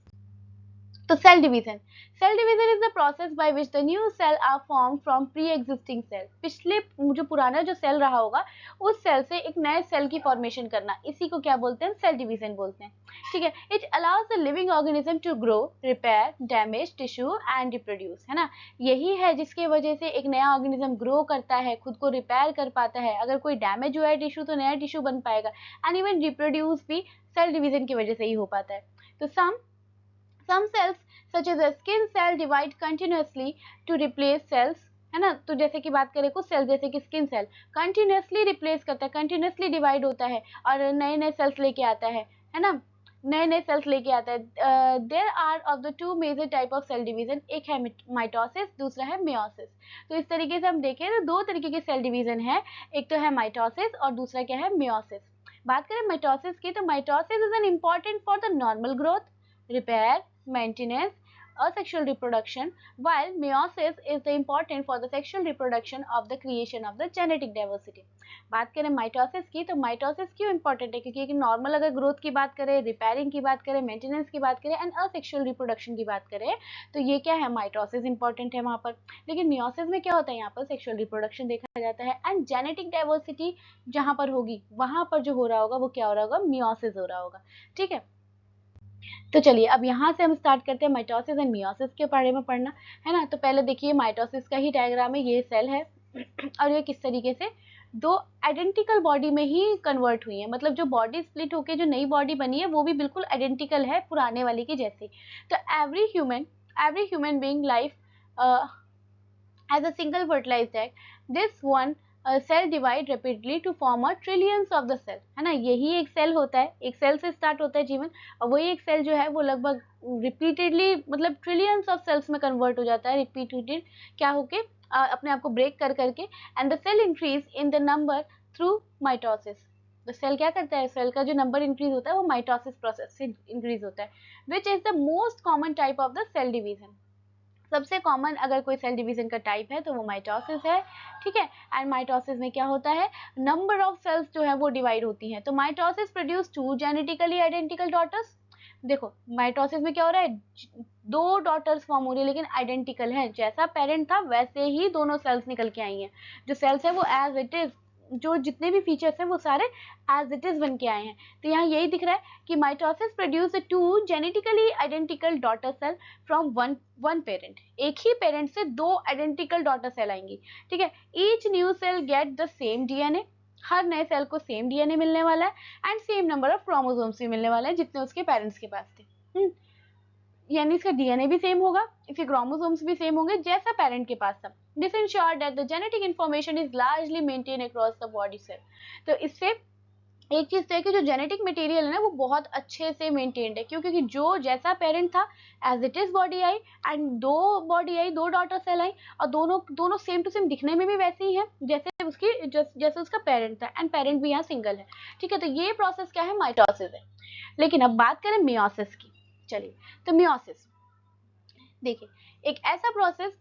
तो cell division is the process by which the new cell are form from pre existing cell. पिछले जो पुराना जो सेल रहा होगा उस सेल से एक नए सेल की फॉर्मेशन करना, इसी को क्या बोलते हैं, सेल डिवीजन बोलते हैं, ठीक है। It allows the living organism to grow, repair, damage tissue and reproduce, है ना। यही है जिसकी वजह से एक नया ऑर्गेनिज्म ग्रो करता है, खुद को रिपेयर कर पाता है, अगर कोई डैमेज हुआ है टिश्यू तो नया टिश्यू बन पाएगा, एंड इवन रिप्रोड्यूस भी सेल डिवीजन की वजह से ही हो पाता है। तो some cells such as a skin cell divide continuously to replace cells, है ना। तो जैसे कि बात करें कुछ सेल जैसे कि स्किन सेल कंटिन्यूसली रिप्लेस करता है, कंटिन्यूसली डिवाइड होता है और नए नए सेल्स लेके आता है ना। नए नए सेल्स लेके आता है। There are of the two major type of cell division, एक है माइटोसिस, दूसरा है मियोसिस। तो इस तरीके से हम देखें तो दो तरीके के सेल डिवीजन है, एक तो है माइटोसिस और दूसरा क्या है, मियोसिस। बात करें माइटोसिस की, तो mitosis is an important for the normal growth, repair, maintenance, asexual reproduction, while meiosis is the important for the sexual reproduction of the creation of the genetic diversity। बात करें माइटोसिस की, तो mitosis क्यों important है, क्योंकि normal अगर growth की बात करें, रिपेयरिंग की बात करें, मेंटेनेंस की बात करें एंड असेक्सुअल रिप्रोडक्शन की बात करें, तो ये क्या है, माइटोसिस इंपॉर्टेंट है वहाँ पर। लेकिन मियोसिस में क्या होता है, यहाँ पर सेक्सुअल रिप्रोडक्शन देखा जाता है एंड जेनेटिक डाइवर्सिटी जहाँ पर होगी वहाँ पर जो हो रहा होगा वो क्या हो रहा होगा, मियोसिस हो रहा होगा। ठीक है, तो चलिए अब यहाँ से हम स्टार्ट करते हैं माइटोसिस एंड मियोसिस के बारे में पढ़ना, है ना। तो पहले देखिए माइटोसिस का ही डायग्राम है, ये सेल है और ये किस तरीके से दो आइडेंटिकल बॉडी में ही कन्वर्ट हुई है, मतलब जो बॉडी स्प्लिट होके जो नई बॉडी बनी है वो भी बिल्कुल आइडेंटिकल है पुराने वाली की जैसी। तो every human being life as a single fertilized egg, this one cell divide rapidly to form a trillions of the cell, है ना। यही एक सेल होता है, एक सेल से स्टार्ट होता है जीवन, और वही एक सेल जो है वो लगभग रिपीटेडली मतलब ट्रिलियंस ऑफ सेल्स में कन्वर्ट हो जाता है, रिपीटेड क्या होके अपने आप को ब्रेक कर करके, and the cell increase in the number through mitosis. तो सेल क्या करता है, सेल का जो नंबर इंक्रीज होता है वो माइटोसिस प्रोसेस से इंक्रीज होता है, which is the most common type of the cell division. सबसे कॉमन अगर कोई सेल डिवीजन का टाइप है तो वो माइटोसिस है। ठीक है, एंड माइटोसिस में क्या होता है, नंबर ऑफ सेल्स जो है वो डिवाइड होती हैं। तो mitosis produce two genetically identical daughters. देखो माइटोसिस में क्या हो रहा है, दो डॉटर्स फॉर्म हो रही है लेकिन आइडेंटिकल है, जैसा पेरेंट था वैसे ही दोनों सेल्स निकल के आई हैं। जो सेल्स है वो एज इट इज, जो जितने भी फीचर्स हैं वो सारे एज इट इज बन के आए हैं। तो यहाँ यही दिख रहा है कि mitosis produce two genetically identical daughter cell from one parent, एक ही पेरेंट से दो आइडेंटिकल डॉटर सेल आएंगी। ठीक है, each new cell get the same DNA, हर नए सेल को सेम डीएनए मिलने वाला है and same number of chromosomes भी मिलने वाले हैं जितने उसके पेरेंट्स के पास थे। यानी इसका डीएनए भी सेम होगा, इसके क्रोमोसोम्स भी सेम होंगे जैसा पेरेंट के पास था। This ensure that the genetic information is largely maintain across the body cell. तो इससे एक चीज तो है कि जो जेनेटिक मटेरियल है ना वो बहुत अच्छे से मेंटेन्ड है, क्योंकि जो जैसा पेरेंट था as it is body I, and दो बॉडी आई, दो डॉटर सेल आई, और दोनों सेम टू सेम दिखने में भी वैसे ही है जैसे उसकी जैसे उसका पेरेंट था, एंड पेरेंट भी यहाँ सिंगल है। ठीक है, तो ये प्रोसेस क्या है, माइटोसिस है। लेकिन अब बात करें मियोसिस की, चलिए। तो मियोसिस देखिए, एक ऐसा process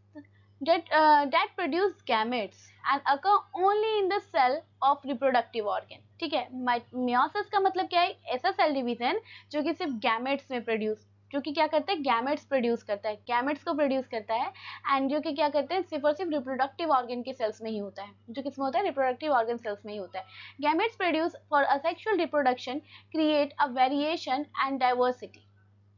that produce gametes and occur only in the cell of reproductive organ। ठीक है, मियोसिस का मतलब क्या है, ऐसा सेल डिवीजन जो कि सिर्फ गैमेट्स में प्रोड्यूस, जो कि क्या करता है, गैमेट्स प्रोड्यूस करता है, गैमेट्स को प्रोड्यूस करता है, एंड जो कि क्या करते हैं, सिर्फ और सिर्फ रिप्रोडक्टिव ऑर्गन के सेल्स में ही होता है। जो किसमें होता है, रिप्रोडक्टिव ऑर्गन सेल्स में ही होता है। Gametes produce for asexual reproduction create a variation and diversity,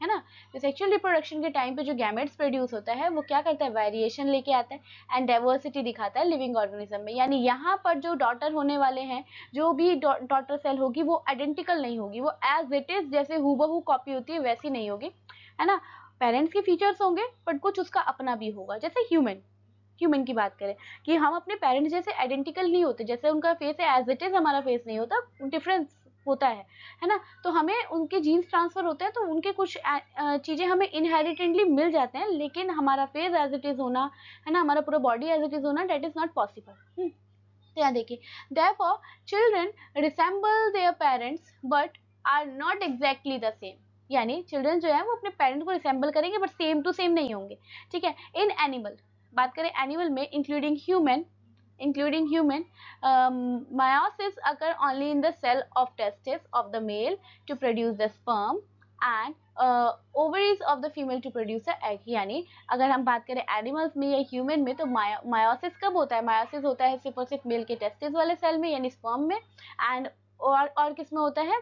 है ना। तो सेक्सुअल रिप्रोडक्शन के टाइम पे जो गैमेट्स प्रोड्यूस होता है वो क्या करता है, वेरिएशन लेके आता है एंड डाइवर्सिटी दिखाता है लिविंग ऑर्गेनिज्म में। यानी यहाँ पर जो डॉटर होने वाले हैं, जो भी डॉटर सेल होगी वो आइडेंटिकल नहीं होगी, वो एज इट इज जैसे हूबहू कॉपी होती है वैसी नहीं होगी, है ना। पेरेंट्स के फीचर्स होंगे बट कुछ उसका अपना भी होगा। जैसे ह्यूमन की बात करें कि हम अपने पेरेंट्स जैसे आइडेंटिकल नहीं होते, जैसे उनका फेस है एज इट इज हमारा फेस नहीं होता, डिफरेंस होता है ना। तो हमें उनके जीन्स ट्रांसफर होते हैं, तो उनके कुछ चीजें हमें इनहेरिटेंटली मिल जाते हैं, लेकिन हमारा फेस एज इट इज होना, है ना, हमारा पूरा बॉडी एज इट इज होना, डेट इज नॉट पॉसिबल। तो यहाँ देखिए, therefore children resemble their parents but are not exactly the same। यानी चिल्ड्रन जो है वो अपने पेरेंट को रिसेंबल करेंगे बट सेम टू सेम नहीं होंगे। ठीक है, इन एनिमल, बात करें एनिमल में, including human, meiosis occur only in the cell of testes of the male to produce the sperm and ovaries of the female to produce the egg। यानी अगर हम बात करें एनिमल्स में या ह्यूमन में, तो मायोसिस कब होता है, मायोसिस होता है सिर्फ और सिर्फ मेल के टेस्टिस वाले सेल में यानी स्पर्म में, एंड और किस में होता है,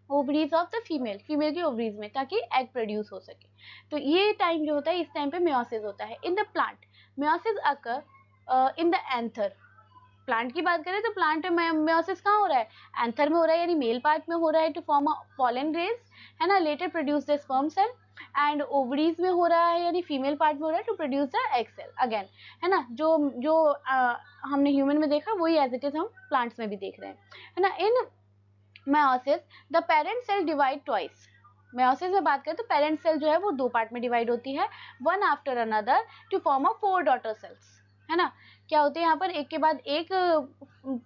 ओवरीज ऑफ द फीमेल की ओवरीज में, ताकि एग प्रोड्यूस हो सके। तो ये टाइम जो होता है, इस टाइम पे मियोसिस होता है। In the plant meiosis occur in the anther. Plant की बात करें तो प्लांट में मियोसिस कहाँ हो रहा है, एंथर में हो रहा है, यानी मेल पार्ट में हो रहा है, to form a pollen rays, है ना, later produce the sperm cell, and ovaries में हो रहा है यानी फीमेल पार्ट में हो रहा है, to produce the egg cell again, है ना। जो जो हमने ह्यूमन में देखा वही एज इट इज हम प्लांट्स में भी देख रहे हैं, है ना। In meiosis the parent cell divide twice। Meiosis में बात करें तो पेरेंट सेल जो है वो 2 पार्ट में डिवाइड होती है, one after another to form a 4 daughter cells, है ना। क्या होते हैं यहाँ पर, एक के बाद एक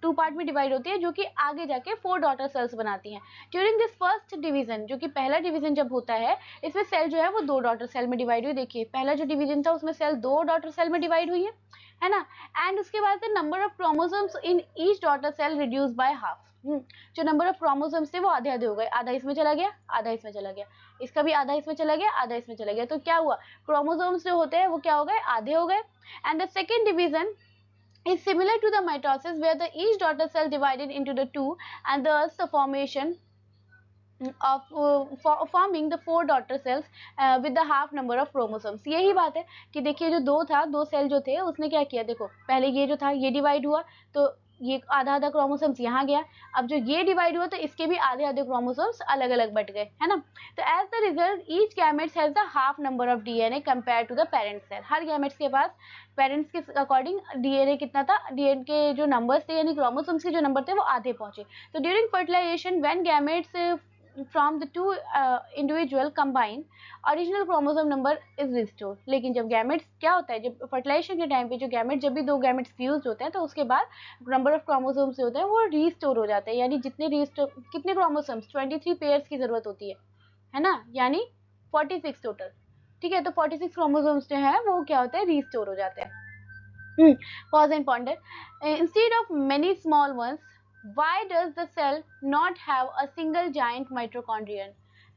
2 पार्ट में डिवाइड होती है, जो कि आगे जाके 4 डॉटर सेल्स बनाती हैं। ड्यूरिंग दिस फर्स्ट डिवीजन, जो कि पहला डिवीजन जब होता है, इसमें सेल जो है वो 2 डॉटर सेल में डिवाइड हुई। देखिए पहला जो डिवीजन था उसमें सेल 2 डॉटर सेल में डिवाइड हुई है ना। एंड उसके बाद the number of chromosomes in each daughter cell reduce by half. जो नंबर ऑफ क्रोमोसोम्स थे वो आधे आधे हो गए, आधा इसमें चला गया, आधा इसमें चला गया, इसका भी आधा इसमें चला गया, आधा इसमें चला गया। तो क्या हुआ, क्रोमोसोम्स जो होते हैं वो क्या हो गए, आधे हो गए। And the second division is similar to the mitosis where the each daughter cell divided into the two and thus the formation of forming the 4 daughter cells with the half number of chromosomes। यही बात है कि देखिए जो दो था, 2 cell जो थे उसने क्या किया, देखो पहले ये जो था ये डिवाइड हुआ तो ये आधा आधा क्रोमोसोम्स यहाँ गया, अब जो ये डिवाइड हुआ तो इसके भी आधे आधे क्रोमोसोम्स अलग अलग बट गए, है ना। तो as the result each gametes has the half number of DNA compare to the parent cell. हर गैमेट्स के पास पेरेंट्स के अकॉर्डिंग डीएनए कितना था, डीएनए के जो नंबर्स थे यानी क्रोमोसोम्स के जो नंबर थे वो आधे पहुंचे। तो during fertilization when gametes from the two individual combine original chromosome number is restored। लेकिन जब गैमेट्स क्या होता है, जब फर्टिलाइजेशन के टाइम पे जो गैमेट, जब भी 2 गैमेट्स फ्यूज होते हैं तो उसके बाद नंबर ऑफ क्रोमोसोम्स जो होते हैं वो रिस्टोर हो जाते हैं। यानी जितने रिस्टोर, कितने क्रोमोसोम्स, 23 पेयर्स की जरूरत होती है ना, यानी 46 टोटल। ठीक है, तो 46 क्रोमोसोम्स जो है वो क्या होते हैं, रिस्टोर हो जाते हैं। Pause and ponder instead of many small once why does the cell not have a single giant mitochondrion,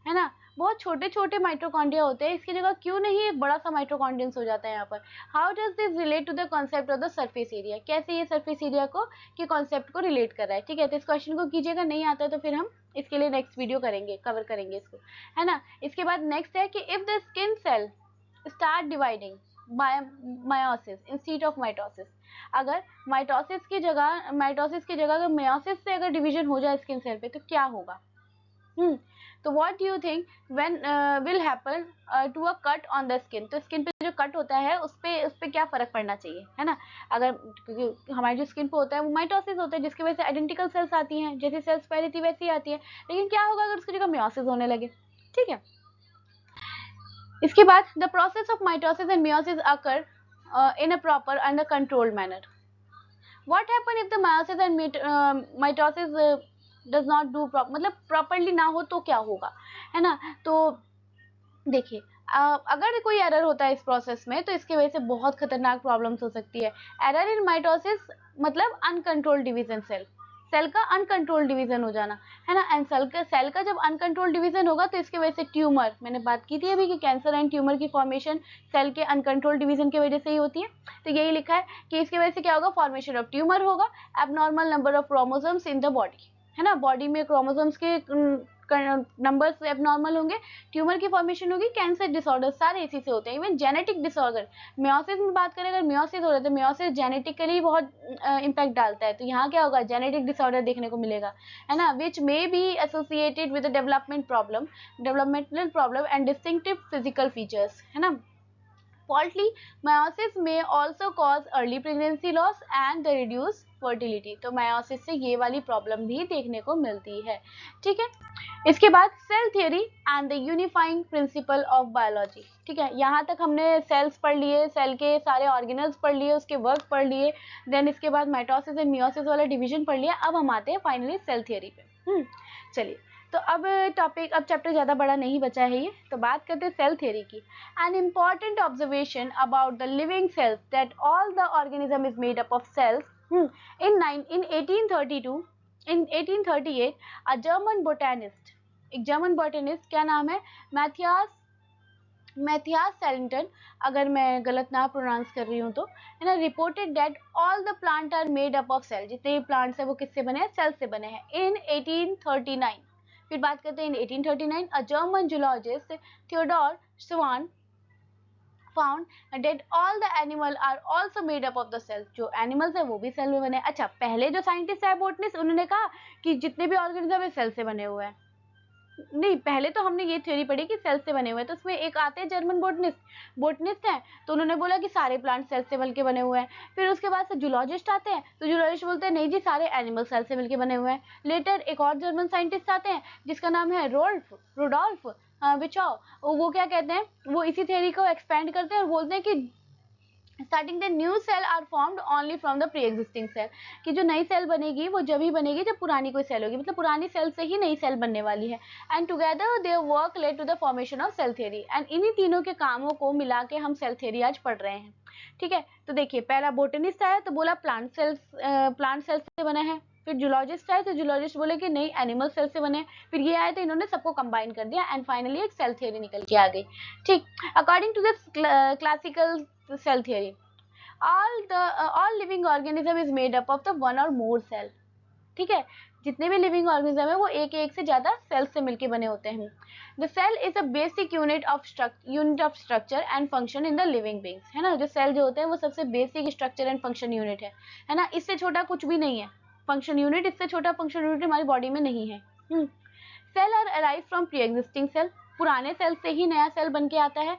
है ना। बहुत छोटे छोटे माइटोकॉन्ड्रिया होते हैं, इसकी जगह क्यों नहीं एक बड़ा सा माइटोकॉन्ड्रियंस हो जाता है यहाँ पर। How does this relate to the concept of the surface area, कैसे ये सरफेस एरिया को के कॉन्सेप्ट को रिलेट कर रहा है। ठीक है, तो इस क्वेश्चन को कीजिएगा, नहीं आता है तो फिर हम इसके लिए नेक्स्ट वीडियो करेंगे, कवर करेंगे इसको, है ना। इसके बाद नेक्स्ट है कि if the skin cell start dividing meiosis instead of mitosis, अगर माइटोसिस की जगह अगर मेयोसिस से अगर डिवीजन हो जाए स्किन सेल पे तो क्या होगा। तो what do you think when will happen to a cut on the skin, तो स्किन पे जो कट होता है उस पे क्या फर्क पड़ना चाहिए, है ना। अगर क्योंकि हमारी जो स्किन पे होता है वो माइटोसिस होता है, जिसकी वजह से आइडेंटिकल सेल्स आती हैं, जैसी सेल्स पहले थी वैसी आती है, लेकिन क्या होगा अगर उसकी जगह मेयोसिस होने लगे। ठीक है, इसके बाद the process of mitosis and meiosis occur in a proper and a controlled manner। What happen if the meiosis and mitosis does not do मतलब properly ना हो तो क्या होगा, है ना। तो देखिए अगर कोई एरर होता है इस प्रोसेस में तो इसकी वजह से बहुत खतरनाक प्रॉब्लम्स हो सकती है। एरर इन माइटोसिस मतलब अनकंट्रोल्ड डिवीजन, सेल का अनकंट्रोल डिवीजन हो जाना, है ना। एंड सेल का जब अनकंट्रोल डिवीजन होगा तो इसकी वजह से ट्यूमर, मैंने बात की थी अभी कि कैंसर एंड ट्यूमर की फॉर्मेशन सेल के अनकंट्रोल डिवीजन की वजह से ही होती है। तो यही लिखा है कि इसकी वजह से क्या होगा, फॉर्मेशन ऑफ ट्यूमर होगा, abnormal number of chromosomes in the body, है ना। बॉडी में क्रोमोसोम्स के नंबर्स एबनॉर्मल होंगे, ट्यूमर की फॉर्मेशन होगी, कैंसर डिसऑर्डर सारे इसी से होते हैं। इवन जेनेटिक डिसऑर्डर, मेयोसिस में बात करें, अगर मेयोसिस हो रहा है तो मेयोसिस जेनेटिकली बहुत इम्पैक्ट डालता है, तो यहाँ क्या होगा, जेनेटिक डिसऑर्डर देखने को मिलेगा, है ना, which may be associated with developmental problem and distinctive physical features, है ना। Faulty meiosis may also cause early pregnancy loss and the reduced fertility। तो meiosis से ये वाली प्रॉब्लम भी देखने को मिलती है। ठीक है, इसके बाद cell theory and the unifying principle of biology. ठीक है, यहाँ तक हमने सेल्स पढ़ लिए, सेल के सारे ऑर्गेनल्स पढ़ लिए, उसके वर्क पढ़ लिए, देन इसके बाद माइटोसिस एंड मियोसिस वाला डिवीजन पढ़ लिया। अब हम आते हैं फाइनली सेल थियरी पे। चलिए, तो अब चैप्टर ज़्यादा बड़ा नहीं बचा है ये, तो बात करते हैं सेल थ्योरी की। An important observation about the living cells that all the organism is made up of cells. In 1838 a German botanist, एक जर्मन बोटेनिस्ट, क्या नाम है, मैथियास सेलिंगटन, अगर मैं गलत ना प्रोनाउंस कर रही हूँ तो, है ना, reported that all the plant are made up of cell, जितने भी प्लांट्स हैं वो किससे बने हैं, सेल से बने हैं, इन 1839। फिर बात करते हैं in 1839 a German zoologist Theodor Schwann found that all the animal are also made up of the cell, जो एनिमल्स है वो भी सेल में बने। अच्छा, पहले जो साइंटिस्ट है बोटनिस्ट, उन्होंने कहा कि जितने भी ऑर्गेनिज्म है सेल से बने हुए हैं। नहीं, पहले तो हमने ये थ्योरी पढ़ी कि सेल से बने हुए हैं, तो उसमें एक आते हैं जर्मन बोटनिस्ट हैं, तो उन्होंने बोला कि सारे प्लांट सेल से मिलके बने हुए हैं। फिर उसके बाद से जूलॉजिस्ट आते हैं, तो जूलॉजिस्ट बोलते हैं नहीं जी, सारे एनिमल सेल से मिलके बने हुए हैं। लेटर एक और जर्मन साइंटिस्ट आते हैं जिसका नाम है रोडोल्फ बचाओ, वो क्या कहते हैं, वो इसी थ्योरी को एक्सपेंड करते हैं और बोलते हैं कि starting the new cell are formed only from the pre existing cell, कि जो नई सेल बनेगी वो जब ही बनेगी जब पुरानी कोई सेल होगी, मतलब पुरानी सेल से ही नई सेल बनने वाली है। And together their work led to the formation of cell theory, and इन्हीं तीनों के कामों को मिला के हम सेल थ्योरी आज पढ़ रहे हैं। ठीक है, तो देखिए पहला बोटेनिस्ट आया तो बोला प्लांट सेल्स से बना है, फिर जूलॉजिस्ट आए तो जूलॉजिस्ट बोले कि नहीं एनिमल सेल से बने, फिर ये आए तो इन्होंने सबको कंबाइन कर दिया एंड फाइनली एक सेल थ्योरी निकल के आ गई। ठीक, according to this classical cell theory all living organism is made up of the one or more cell। ठीक है, जितने भी लिविंग ऑर्गेनिज्म है वो एक से ज्यादा सेल से मिलके बने होते हैं। The cell is a basic unit of structure and function in the living beings, है ना, जो सेल जो होते हैं वो सबसे basic structure and function unit है ना, इससे छोटा कुछ भी नहीं है फंक्शन यूनिट, इससे छोटा फंक्शन यूनिट हमारी बॉडी में नहीं है। Cell are arrive from pre existing cell, पुराने सेल से ही नया सेल बन के आता है।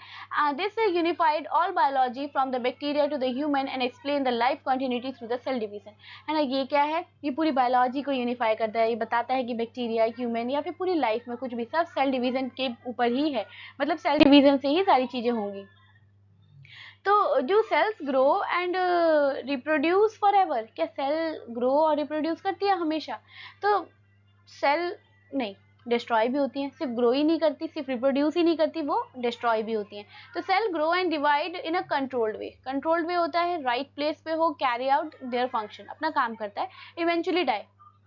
This unified all biology from the bacteria to the human and explain the life continuity through the cell division, है ना, ये क्या है, ये पूरी बायोलॉजी को यूनिफाई करता है, ये बताता है कि बैक्टीरिया, ह्यूमन या फिर पूरी लाइफ में कुछ भी सब सेल डिवीजन के ऊपर ही है, मतलब सेल डिवीजन से ही सारी चीजें होंगी। तो जो cells grow and reproduce for ever, क्या सेल ग्रो और रिप्रोड्यूस करती है हमेशा? तो सेल नहीं, डिस्ट्रॉय भी होती हैं, सिर्फ ग्रो ही नहीं करती, सिर्फ रिप्रोड्यूस ही नहीं करती, वो डिस्ट्रॉय भी होती हैं। तो cell grow and divide in a controlled way, controlled way होता है, राइट प्लेस पे हो, कैरी आउट देयर फंक्शन, अपना काम करता है, इवेंचुअली डाई,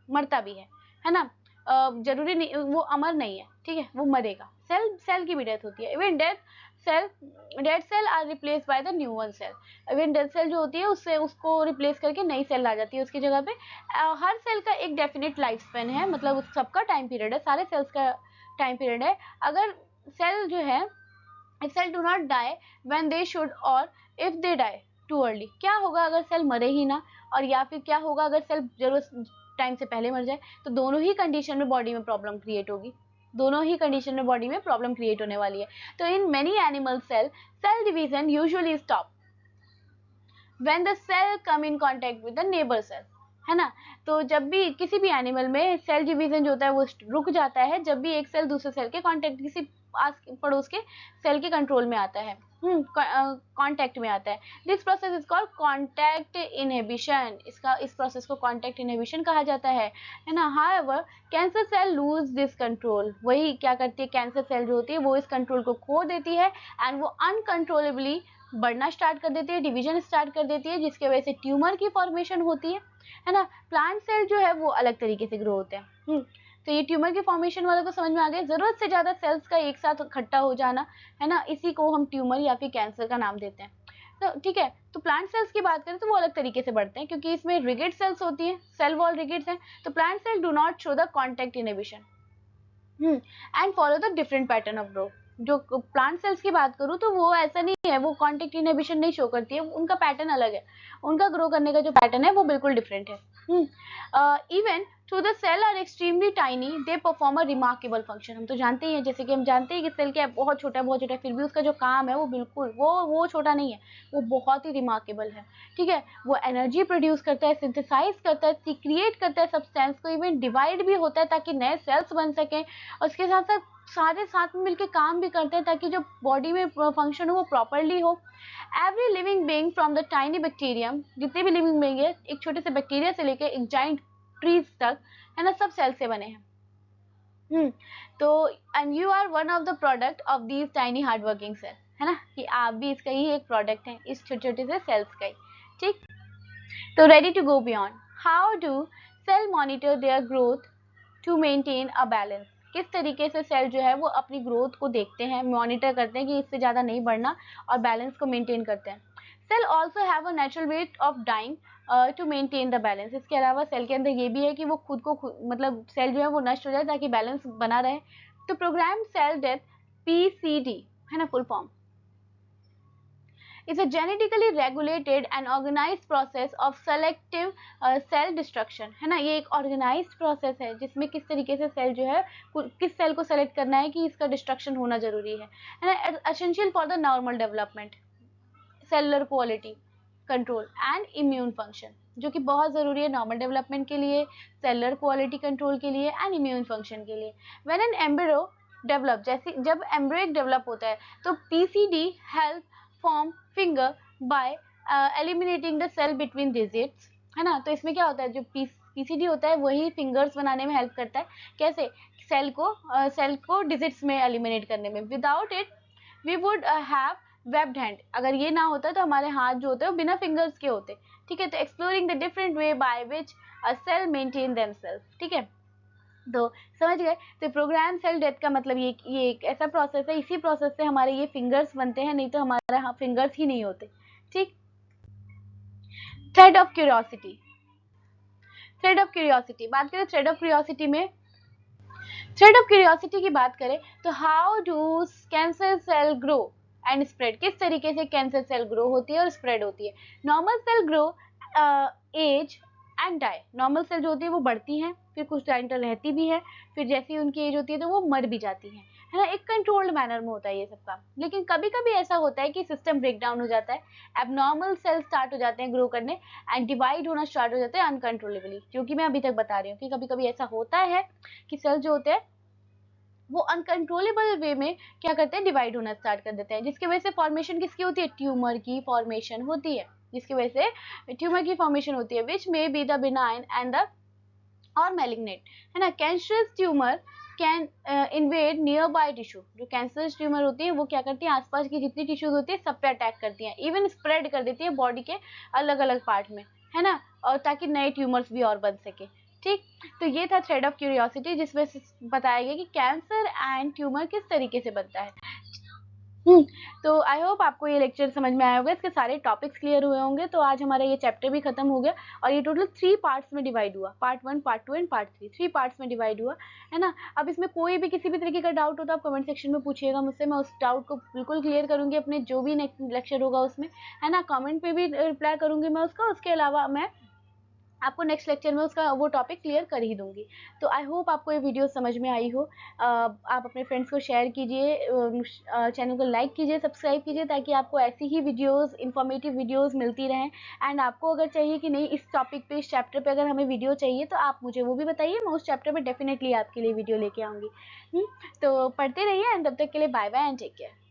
मरता भी है ना, जरूरी नहीं वो अमर नहीं है, ठीक है, वो मरेगा, सेल की भी डेथ होती है। Even dead cell are replace by the new one cell, even dead cell जो होती है उससे उसको रिप्लेस करके नई सेल आ जाती है उसकी जगह पे। हर सेल का एक डेफिनेट लाइफ स्पेन है, मतलब उस सबका टाइम पीरियड है, सारे सेल्स का टाइम पीरियड है। अगर सेल जो है, if cell do not die when they should और if they die too early, क्या होगा अगर सेल मरे ही ना, और या फिर क्या होगा अगर सेल जरूरत टाइम से पहले मर जाए, तो दोनों ही कंडीशन में बॉडी में प्रॉब्लम क्रिएट होगी, दोनों ही कंडीशन में बॉडी में प्रॉब्लम क्रिएट होने वाली है। तो in many animal cell division usually stop when the cell come in contact with the neighbour cell, है ना, तो जब भी किसी भी एनिमल में सेल डिवीजन जो होता है वो रुक जाता है जब भी एक सेल दूसरे सेल के कांटेक्ट, किसी आस पड़ोस के सेल के कंट्रोल में आता है, कांटेक्ट में आता है। This process is called contact inhibition, इस प्रोसेस को कांटेक्ट इनहिबिशन कहा जाता है ना। However cancer cell lose this control, वही क्या करती है, कैंसर सेल जो होती है वो इस कंट्रोल को खो देती है एंड वो अनकंट्रोलेबली बढ़ना स्टार्ट कर देती है, डिवीजन स्टार्ट कर देती है, जिसकी वजह से ट्यूमर की फॉर्मेशन होती है ना। प्लांट सेल जो है वो अलग तरीके से ग्रो होते हैं। तो ये ट्यूमर के फॉर्मेशन वालों को समझ में आ गया, जरूरत से ज्यादा सेल्स का एक साथ इकट्ठा हो जाना, है ना, इसी को हम ट्यूमर या फिर कैंसर का नाम देते हैं। तो ठीक है, तो प्लांट सेल्स की बात करें तो वो अलग तरीके से बढ़ते हैं, क्योंकि इसमें रिगिड सेल्स होती हैं, सेल वॉल रिगिड्स हैं। तो plant cell do not show the contact inhibition and follow the different pattern of growth. जो प्लांट सेल्स की बात करूँ तो वो ऐसा नहीं है, वो कॉन्टैक्ट इनहिबिशन नहीं शो करती है, उनका पैटर्न अलग है, उनका ग्रो करने का जो पैटर्न है वो बिल्कुल डिफरेंट है। Even through the cell are extremely tiny they perform a remarkable function. हम तो जानते ही हैं, जैसे कि हम जानते हैं कि सेल क्या है, बहुत छोटा है, बहुत छोटा है, फिर भी उसका जो काम है वो बिल्कुल वो छोटा नहीं है, वो बहुत ही रिमार्केबल है। ठीक है, वो एनर्जी प्रोड्यूस करता है, सिंथेसाइज करता है, क्रिएट करता है सब्सटेंस को, इवन डिवाइड भी होता है ताकि नए सेल्स बन सकें, और उसके साथ साथ सारे साथ में मिलकर काम भी करते हैं ताकि जो बॉडी में फंक्शन हो वो प्रॉपरली हो। Every living being from the tiny bacterium, जितने भी लिविंग बीइंग है, एक छोटे से बैक्टीरिया से लेकर एक जाइंट ट्रीज तक, है ना, सब सेल से बने हैं। तो and you are one of the product of these tiny hard working cell, है ना, कि आप भी इसका ही एक प्रोडक्ट है, इस छोटे छोटे से सेल्स का ही। ठीक, तो ready to go beyond, how do cell monitor their growth to maintain a balance. किस तरीके से सेल जो है वो अपनी ग्रोथ को देखते हैं, मॉनिटर करते हैं कि इससे ज़्यादा नहीं बढ़ना, और बैलेंस को मेंटेन करते हैं। Cell also have a natural way of dying to maintain the balance. इसके अलावा सेल के अंदर ये भी है कि वो खुद को मतलब सेल जो है वो नष्ट हो जाए ताकि बैलेंस बना रहे। तो प्रोग्राम सेल डेथ, PCD, है ना, full form, is a genetically regulated and organized process of selective cell destruction, है ना, ये एक ऑर्गेनाइज्ड प्रोसेस है जिसमें किस तरीके से सेल जो है किस सेल को सेलेक्ट करना है कि इसका डिस्ट्रक्शन होना जरूरी है ना, essential for the normal development, cellular quality control and immune function, जो कि बहुत ज़रूरी है नॉर्मल डेवलपमेंट के लिए, सेलुलर क्वालिटी कंट्रोल के लिए एंड इम्यून फंक्शन के लिए। व्हेन एन एम्ब्रियो डेवलप, जैसे जब एम्ब्रियो डेवलप होता है तो PCD help form finger by eliminating the cell between digits, है ना। तो इसमें क्या होता है, जो पीसीडी होता है वही फिंगर्स बनाने में हेल्प करता है। कैसे? सेल को डिजिट्स में एलिमिनेट करने में। Without it we would have webbed hand, अगर ये ना होता तो हमारे हाथ जो होते हैं वो बिना फिंगर्स के होते, ठीक है। तो exploring the different way by which a cell maintain themself, ठीक है। तो समझ गए। तो प्रोग्राम सेल डेथ का मतलब ये एक ऐसा प्रोसेस है, इसी प्रोसेस से हमारे ये फिंगर्स बनते हैं, नहीं तो हमारे फिंगर्स ही नहीं होते, ठीक। Thread of curiosity, thread of curiosity बात करें। थ्रेड ऑफ क्यूरियोसिटी की बात करें तो how do cancer cell grow and spread, किस तरीके से कैंसर सेल ग्रो होती है और स्प्रेड होती है। Normal cell grow as and die, normal cell जो होती है वो बढ़ती हैं, फिर कुछ टाइम तक रहती भी है, फिर जैसी उनकी एज होती है तो वो मर भी जाती हैं, है ना। एक कंट्रोल्ड मैनर में होता है ये सब काम। लेकिन कभी कभी ऐसा होता है कि सिस्टम ब्रेक डाउन हो जाता है, एबनॉर्मल सेल स्टार्ट हो जाते हैं ग्रो करने एंड डिवाइड होना स्टार्ट हो जाते हैं अनकंट्रोलेबली, जो कि मैं अभी तक बता रही हूँ कि कभी कभी ऐसा होता है कि सेल जो होते हैं वो अनकंट्रोलेबल वे में क्या करते हैं, डिवाइड होना स्टार्ट कर देते हैं, जिसकी वजह से फॉर्मेशन किसकी होती है, ट्यूमर की फॉर्मेशन होती है, जिसकी वजह से ट्यूमर की फॉर्मेशन होती है, which may be the benign and the और मैलिग्नेंट, है ना। Cancerous tumour can invade nearby tissue, जो कैंसर ट्यूमर होती है वो क्या करती है, आसपास की जितनी टिश्यूज होती है सब पे अटैक करती हैं, इवन स्प्रेड कर देती है बॉडी के अलग अलग पार्ट में, है ना, और ताकि नए ट्यूमर्स भी और बन सके, ठीक। तो ये था थ्रेड ऑफ क्यूरियोसिटी, जिसमें बताया गया कि कैंसर एंड ट्यूमर किस तरीके से बनता है। तो आई होप आपको ये लेक्चर समझ में आया होगा, इसके सारे टॉपिक्स क्लियर हुए होंगे। तो आज हमारा ये चैप्टर भी खत्म हो गया और ये टोटल 3 पार्ट्स में डिवाइड हुआ, part 1, part 2 and part 3, 3 parts में डिवाइड हुआ, है ना। अब इसमें कोई भी किसी भी तरीके का डाउट हो तो आप कमेंट सेक्शन में पूछिएगा मुझसे, मैं उस डाउट को बिल्कुल क्लियर करूंगी अपने जो भी नेक्स्ट लेक्चर होगा उसमें, है ना। कमेंट पे भी रिप्लाई करूंगी मैं उसका, उसके अलावा मैं आपको नेक्स्ट लेक्चर में उसका वो टॉपिक क्लियर कर ही दूंगी। तो आई होप आपको ये वीडियो समझ में आई हो। आप अपने फ्रेंड्स को शेयर कीजिए, चैनल को लाइक कीजिए, सब्सक्राइब कीजिए, ताकि आपको ऐसी ही वीडियोस, इंफॉर्मेटिव वीडियोस मिलती रहें। एंड आपको अगर चाहिए कि नहीं इस टॉपिक पे, इस चैप्टर पे अगर हमें वीडियो चाहिए तो आप मुझे वो भी बताइए, मैं उस चैप्टर पे डेफिनेटली आपके लिए वीडियो लेके आऊँगी। तो पढ़ते रहिए एंड तब तक के लिए bye bye and take care.